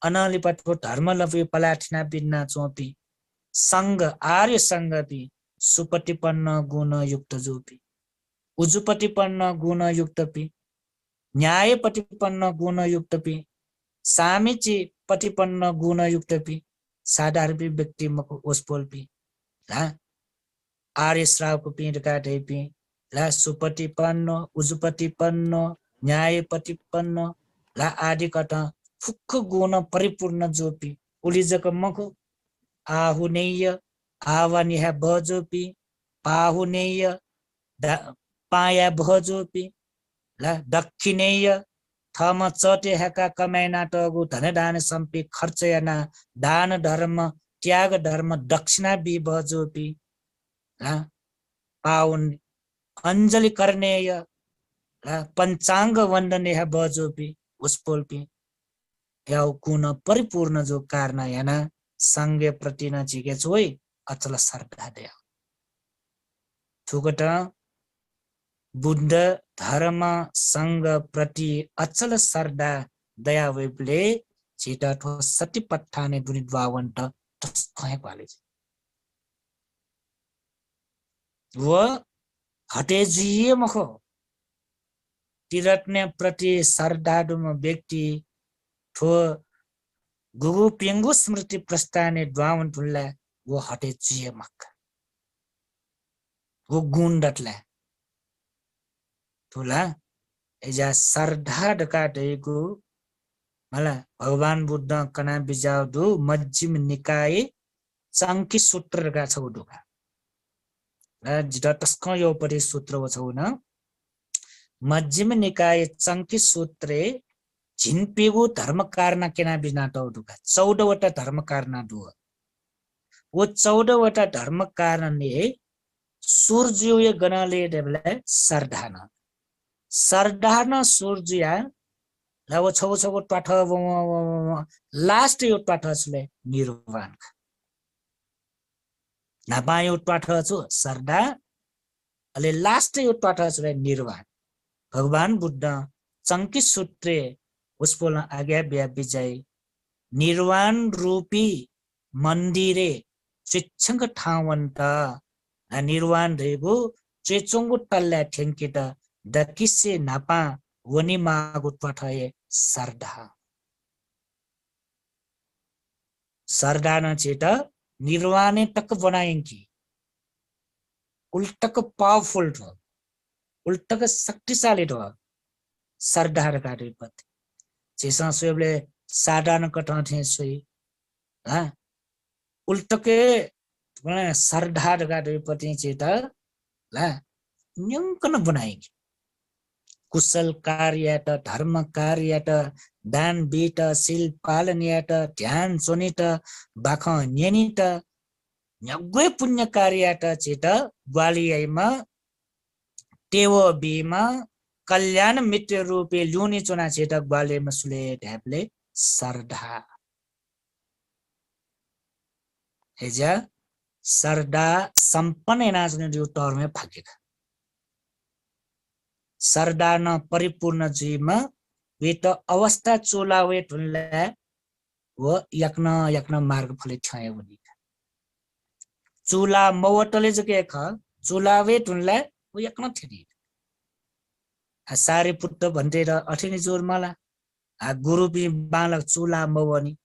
अनालिपटको धर्म लभे पलाठिना बिन्ना चोपी संग आर्य संग पि सुपटिपन्न गुण युक्त जोपी उजुपटिपन्न गुण युक्त पि न्याय पटिपन्न गुण युक्त पि सामिची पटिपन्न गुण युक्त पि साधारण व्यक्ति मको ओस्पोल पि ला आर्य श्रावको पिँड काटे पि ला सुपटिपन्न उजुपटिपन्न न्याय पटिपन्न ला आदि कथा फुक्क गुण परिपूर्ण जोपी उलिजक मको आहुनेय आवनिहा बजोपी पाहुनेय पाया भजोपी ला दक्षिणेय थम चटे हेका कमाइना टगु धन दान सम्पि खर्चयना दान धर्म त्याग धर्म दक्षिणा बि भजोपी ला पाउन अंजलि कर्णेय ला पंचांग वंदनेह बजोपी उसपोलपी याउ गुण परिपूर्ण जो कारण याना संगे प्रति न जिगे जोई अचल श्रद्धा दया थुगट बुद्ध धर्म संघ प्रति अचल श्रद्धा दया वेपले छिटा ठो सती पठाने दुनि द्वावंट तस्खय पाले वो हटे जिए मखो तिरटने प्रति श्रद्धाडुम व्यक्ति ठो गुगु पिंगु स्मृति प्रस्थाने द्वावंटुल्ला वो हटे जिए मक्का वो गुंडटला ठुला एजा श्रद्धा डकाटेको मला भगवान बुद्ध कना बिजाउदु मज्जिम निकाय चांकी सूत्र का छ उडुका जिता तस्क यो परि सूत्र छ न मज्जिम निकाय चांकी सूत्रे झिनपेगु धर्म कारण केना बिनाट उडुका 14 वटा धर्म कारण दु वो 14 वटा धर्म कारणले सूर्य गणले देबले सरधान सरधान सूर्य लाव छौ छौ पाठ लास्ट यो पाठ छले निर्वाण नापा यो पाठ छु सरदा अले लास्ट यो पाठ छले निर्वाण भगवान बुद्ध चंकी सूत्रे उसपोला आज्ञा ब्या विजय निर्वाण रूपी मन्दिरे चिच्छंग ठावन्त निर्वाण रेगु चेचोंगु टल्ला ठेंकिट दकिसे नापा वनी मागु पठाए सरदा सरदा न चेता निर्वाणे तक बनाएंगी उल्टक पावरफुल ठो उल्टक शक्तिशाली ठो सरदा का पत जेसा सोबले साधारण कथा थे सोई हा उल्टके सरदा का पति चेता ला न्यंकन बनाएंगी कुशल कार्यट धर्म कार्यट दान बीट शील पालनयाट ध्यान सोनिट बाख न्यनिट न्यगुय पुण्य कार्यट चेत ग्वालियमा टेव बीमा कल्याण मित्र रूपे लुनी चुना चेत ग्वालियमा सुले ढ्यापले सरदा हेजा सरदा सम्पन्न नाच्ने यो टर्मे भागेका सरदा न परिपूर्ण जीवमा वेट अवस्था चोलावे ठुल्ला व यक्न मार्ग फले छाय वनी चुला मवटले जके ख चुलावे ठुल्ला व यक्न थिरि सारे पुट्ट भन्टेर अठिनी जोर मला गुरु बि बालक चुला मवनी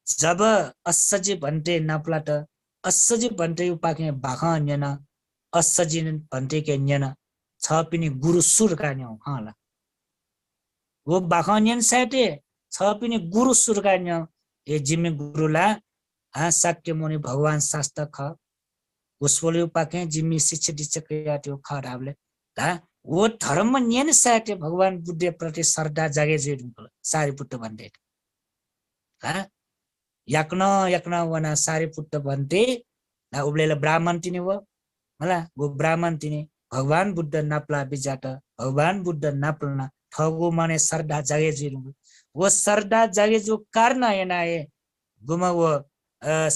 जब असजी भन्टे नप्लाट असजी भन्टे उपाके बाखा न्यन असजी भन्टे के न्यन छ पिनी गुरु सुर का न्यौ हाला वो बाखनियन साटे छ पिनी गुरु सुर का न्यौ ए जिम्मे गुरुला शाक्य मुनि भगवान शास्त्र ख उसपोले उपाके जिम्मी शिक्षा दिचक याट्यो ख डाबले हा वो धर्म न्यन साटे भगवान बुद्ध प्रति श्रद्धा जागे जेडुको सारीपुट्ट भन्दै हा यक्न वना सारीपुट्ट भन्दै ना उब्लेला ब्राह्मण तिनी वो मला वो ब्राह्मण तिनी भगवान बुद्ध नाप्ला बिजाट भगवान बुद्ध नाप्लना ठगु माने श्रद्धा जागे जिरु वो श्रद्धा जागे जो कारण एनाए गुम वो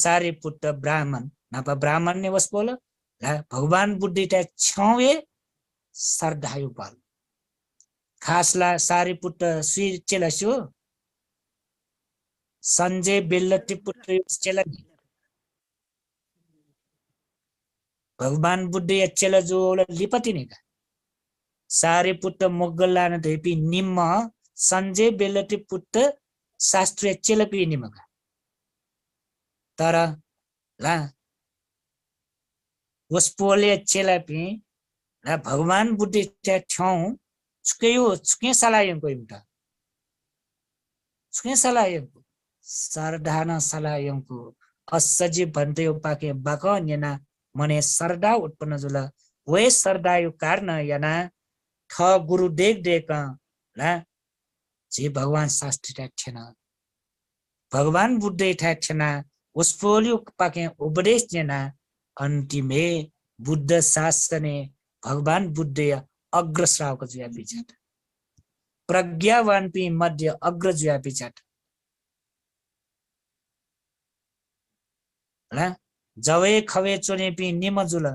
सारी पुट्ट ब्राह्मण नापा ब्राह्मण ने वस बोल भगवान बुद्ध ता छवे श्रद्धा उपाल खासला सारी पुट्ट श्री चेलासो संजय बेल्लटी पुत्र चेला भगवान बुद्ध चेला जो लिपति ने का सारे पुट्ट मोगल्ला न देपी निम्म संजय बेल्लटी पुट्ट शास्त्रीय चेला पि निमका तर ला वस्पोले चेला पि ला भगवान बुद्ध च्या ठौ चुके सलायं को इमटा चुके सलायं को सरदाना सलायं को असजी भन्ते उपाके बाकन्यना मने सरदा उत्पन्न जुला वे सरदा यो कारण याना ठ गुरु देख ला जे भगवान शास्त्री ठेना भगवान बुद्ध ठेना उसपोलियो पाके उपदेश जना अन्तिमे बुद्ध शासने भगवान बुद्ध अग्रश्राव को जुया बिचाट प्रज्ञावान पि मध्य अग्र जुया बिचाट ला जवे खवे चोने पि निमजुल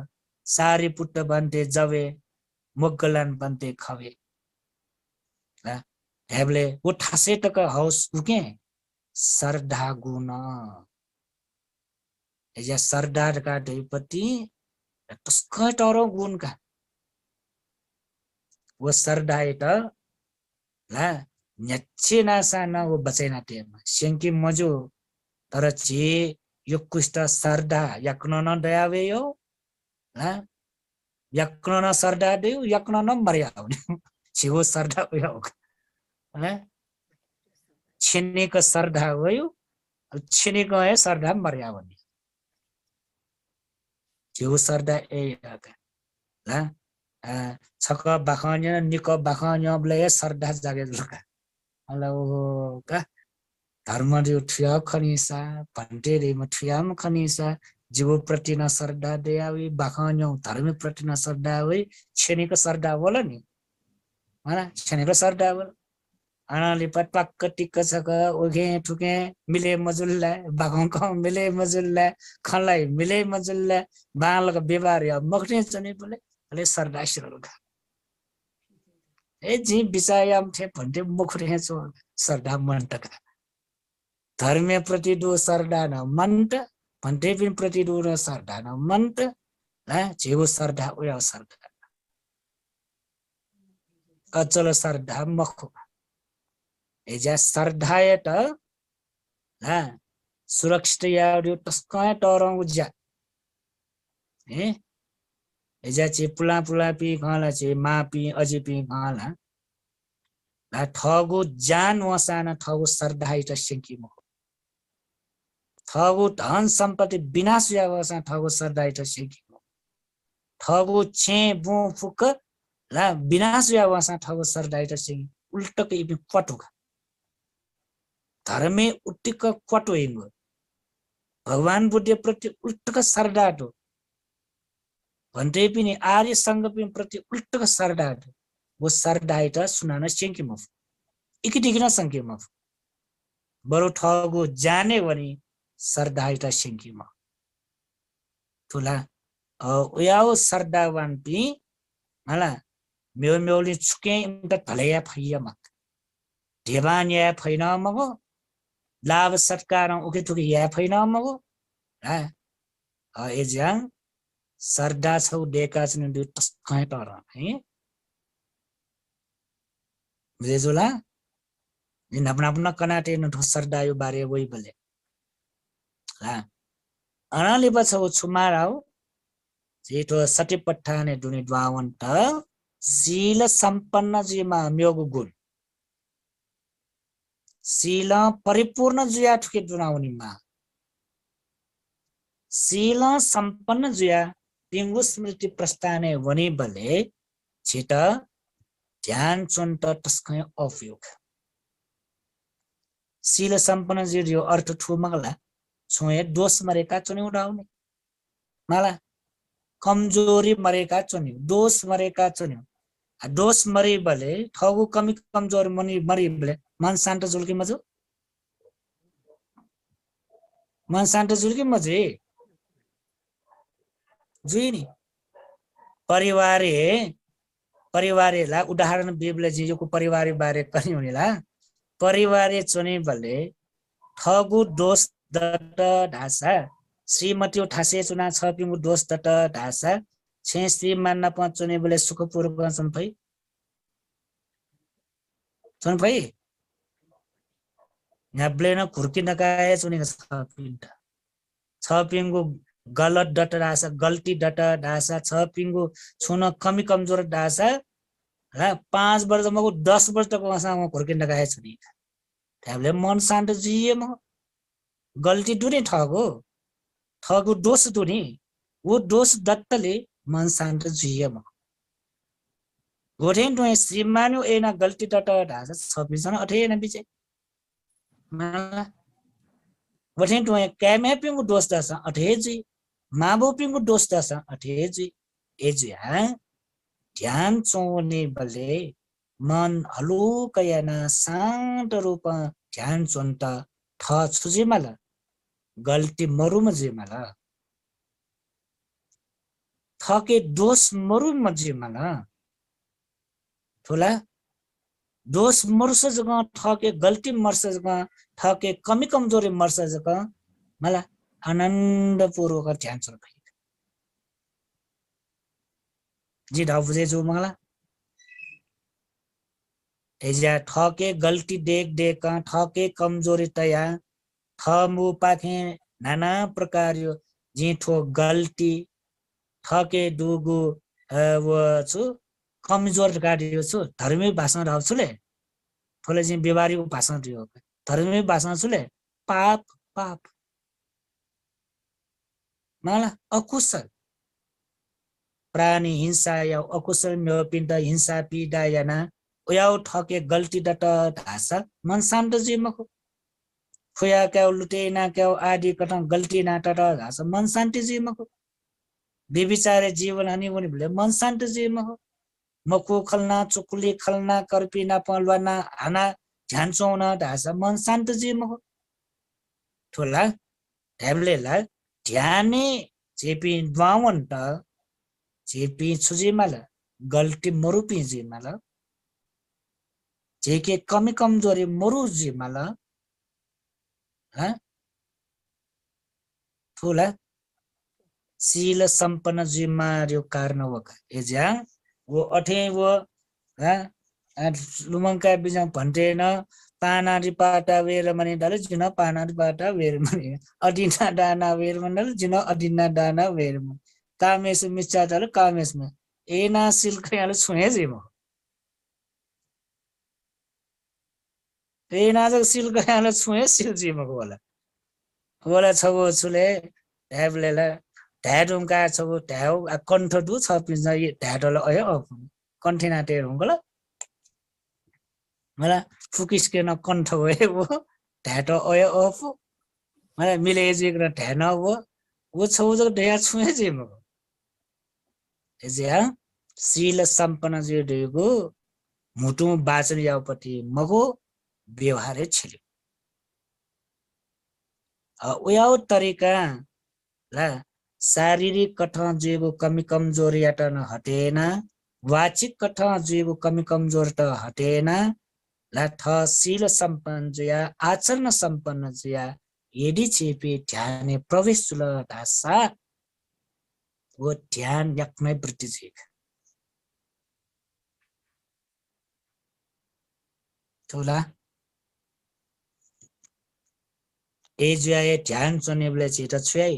सारी पुट्ट भन्ते जवे मोगलान बनते खवे हेबले वो ठासे टक हाउस उके सरधा गुण एजा सरदार का ढैपति तस्कै टरो गुण का वो सरदाय त ला न्याचे नासा न वो बचेना टेम सेंकी मजो तर जे यो कुष्ट सरदा यक्न न दयावे यो ला यक्न न सरदा देउ यक्न न मर्या छिगो सरदा उयो ला छिनेको सरदा भयो छिनेको है सरदा मर्या भन्ने छिगो सरदा ए ला छक बाखन्य निक बाखन्य ब्ले सरदा जागे लका हेलो का धर्म रे ठिया खनिसा भन्टे रे म ठियाम खनिसा जीव प्रति न सरदा देयावी बाखन्य धर्म प्रति न सरदा वे छेनेको सरदा बोला नि हैन छेनेको सरदा बोल अनाले पटपक्क टिक्क छक ओगे ठुके मिले मजुल्ला बाखङ क मिले मजुल्ला खलाई मिले मजुल्ला बालको व्यवहार या मखने चने बोले अले सरदा शिरलका ए जी बिचायाम थे भन्टे मुखरे छो सरदा मन्तका धर्म प्रति दो सरदा न मन्त भन्टे पिन प्रति दो र सरदा न मन्त ला जेव सरदा उया सरदा अचल सरदा मखो एजा सरदाय त ला सुरक्षित याड्यो तस्काय टरङ उज्या ए एजा चे पुला पुला पि खला चे मापि अझै पि खला ला ठगु जान वसाना ठगु सरदाय त सेंकी मो ठगु धन सम्पत्ति विनाश या वसा ठगु सरदाय त सेंकी मो ठगु छे बु फुक ला विनाश या वसा ठगु सरदाय त सेंकी उल्टक इपि पटुका धर्मे उट्टिक क्वाटो हिँड्यो भगवान बुद्ध प्रति उल्टक सरदाटो भन्दै पनि आर्य संघ प्रति उल्टक सरदाटो वो सरदाइट सुनान सेंकी मफ इकिटिकिन संके मफ बरु ठगो जाने भने सरदाइट सेंकी मफ तुला उयाओ सरदावान पि मला मेउ मेउले छुके त भलया फैया मत देवान या फैना मगो लाभ सत्कार उके थुके या फैना मगो एज्याङ सरदा छौ डेका छन् दु तस्कै तर है बुझेजुला इन अपना अपना कनाटे न सरदा यो बारे वही बोले अनाले बछौ छुमाराउ जेठो सटिपट्ठाने दुनि द्वावन्त शील सम्पन्न जीमा म्योग गुण शील परिपूर्ण जुया ठुके दुनाउनी मा शील सम्पन्न जुया पिंगु स्मृति प्रस्थाने वनी बले छिट ध्यान चुन्त तस्कै अफयोग शील सम्पन्न जियो अर्थ ठु मगला छोए दोष मरेका चुनि उडाउने माला कमजोरी मरेका चुनि दोष मरेका चुनि दोष मरे बले ठगु कमी कमजोर मरी बले मन शान्त जुल्की मजो मन शान्त जुल्की मजे जुइनी परिवारला उदाहरण बिबले जिजोको परिवार बारे कनि हुनेला परिवार चुने बले ठगु दोष दट ढासा श्रीमती ठासे चुना छ पिंगु दोष दट ढासा छे श्रीमान न पचुने बले सुखपूर्वक संफै यहाँ ब्लेन खुर्की नकाए चुनेको छ पिंगु गलत डट ढासा गल्ती डट ढासा छ पिंगु छुन कमी कमजोर ढासा 5 वर्ष मको 10 वर्ष तक वहां खुर्की नकाए चुने त्याबले मन शान्त जिए म गल्ती दुने ठगु दोष दुने वो दोष दत्तले मन शान्त जिए म गोठेन तो श्रीमानु एना गल्ती डट ढासा 26 जना अठे न बिचे गोठेन तो कैमे पिंगु दोष दसा अठे जी माबो पिंगु दोष दसा अठे जी एजी ध्यान चोने बले मन हलुका याना शान्त रूप ध्यान चोन्त ठ छुजे मला गल्ती मरु मजे मला थके दोष मरु मजे मला थोला दोष मर्स जगह ठके गल्ती मर्स जगह ठके कमी कमजोरी मर्स जगह मला आनंद पूर्वक ध्यान सुन जी ढाउ बुझे जो मला एजा ठके गल्ती देख देख ठके कमजोरी तया ठमु पाखे नाना प्रकार यो जिठो गल्ती ठके दुगु वो छु कमजोर गाडियो छु धर्मी भाषण राउ छुले ठोले जी बिमारी भाषण दियो धर्मी भाषण छुले पाप पाप मला अकुशल प्राणी हिंसा या अकुशल पिण्ड हिंसा पीडा याना उयाउ ठके गल्ती डट ढासा मन शान्त जीवको खुया क्याउ लुटे ना क्याउ आदि कठं गल्ती ना डट ढासा मन शान्ति जीवको बेविचारे जीवन अनि उनी भले मन शान्त जीवको मकु खलना चुकुली खलना कर्पिना पलवाना हाना ध्यान चौना ढासा मन शान्त जीवको ठोला ढ्याब्लेला ध्याने चेपी द्वावन्त चेपी छुजीमाला गल्ती मरुपी जीमाला जेके कमी कमजोरी मरु जीमाला ठोला शील संपन्न जिम्मार्यो कारण वका एजा वो अठे वो लुमंका बिजा भन्टेन पानारी पाटा वेर मनि दल जिन पानारी पाटा वेर मनि अदिना दाना वेर मण्डल जिन अदिना दाना वेर मनि कामेश मिच्चा दल कामेश में एना शील खयाल छुए जिमो एना जग शील खयाल छुए शील जिमो बोला छगो छुले ढ्याब्लेला ढ्याडुङका छगो ढ्याउ कण्ठ दु छ पिन्छ ढ्याडल अयो कण्ठिना टेर हुँगला मला फुकिसके न कण्ठ गए वो ढ्याट अयो अफ मला मिले जिक र ढ्यान वो छौ जग ढ्या छुए जिम एजिया शील सम्पन्न जे देगो मुटु बाचन यापति मगो व्यवहार छिल्यो उयाउ तरिका ला शारीरिक कठा जेगो कमी कमजोरी न हटेना वाचिक कठा जेगो कमी कमजोर त हटेना ला थ शील सम्पन्न जया आचरण सम्पन्न जया यदि चेपी ध्यान प्रवेश चुल ढासा वो ध्यान यक्मै वृत्ति जेग थोला ए जया ध्यान चनेबले छिट छ्याइ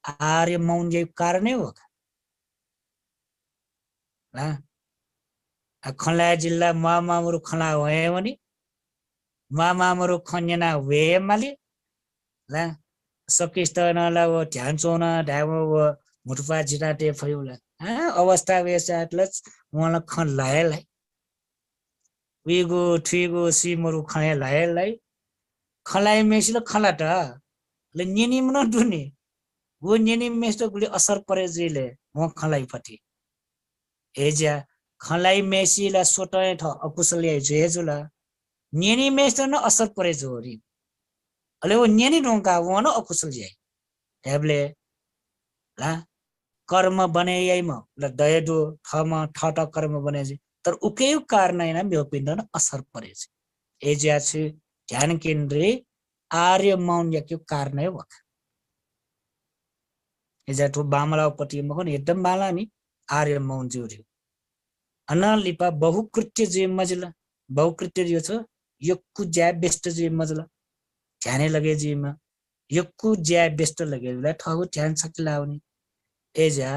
आर्य मौन जे कारण हो खला जिल्ला मामामुरु खला भए भने मामामुरु खन्यना वेमाले ला सकिस्त नला वो ध्यान चोन ढामो वो मुटुपा जिना टे फयुला अवस्था वेसाटलस उला खन लायलाई विगो ठिगो सिमरु खय लायलाई खलाइ मेसिल खलाटा ले निनी मन दुनी वो निनी मेस्तो गुली असर परे जिले म खलाइ पटी एजा खलाइ मेसिला सोटय थ अकुशल जेजुला निनी मेस्तो न असर परे जोरी अले वो निनी ढोंका वो न अकुशल जे टेबले ला कर्म बने यैम ल दयदो थम ठट कर्म बने तर उके कारण हैन म्योपिण्ड न असर परे एजा छु ध्यान केन्द्रे आर्य मौन यक्यो कारण है वक एजा ठो बामलापट्टि मखन एकदम बाला नि आर्य मौन जुर्यो अनलिपा बहुकृत्य जे मजला बहुकृत्य जो छ यक्कु ज्या बेस्ट जे मजला ध्यानै लगे जीमा यक्कु ज्या बेस्ट लगेला ठगु ध्यान सक्ति लाउने एजा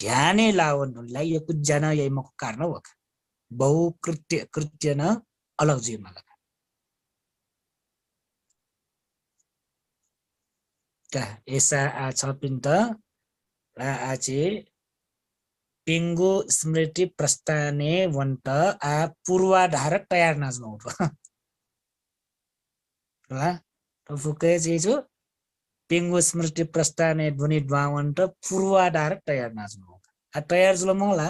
ध्यानै लाउनलाई यक्कु जना यैमको कारण वक बहुकृत्य कृत्य न अलग जीमा लगा का ऐसा आ छ पिन्त ला आचे पिंगु स्मृति प्रस्थाने वंत आ पूर्वाधार तयार नाच्नु ला तो फुके जेजो पिंगु स्मृति प्रस्थाने ध्वनि द्वावन्त पूर्वाधार तयार नाच्नु आ तयार जुल मला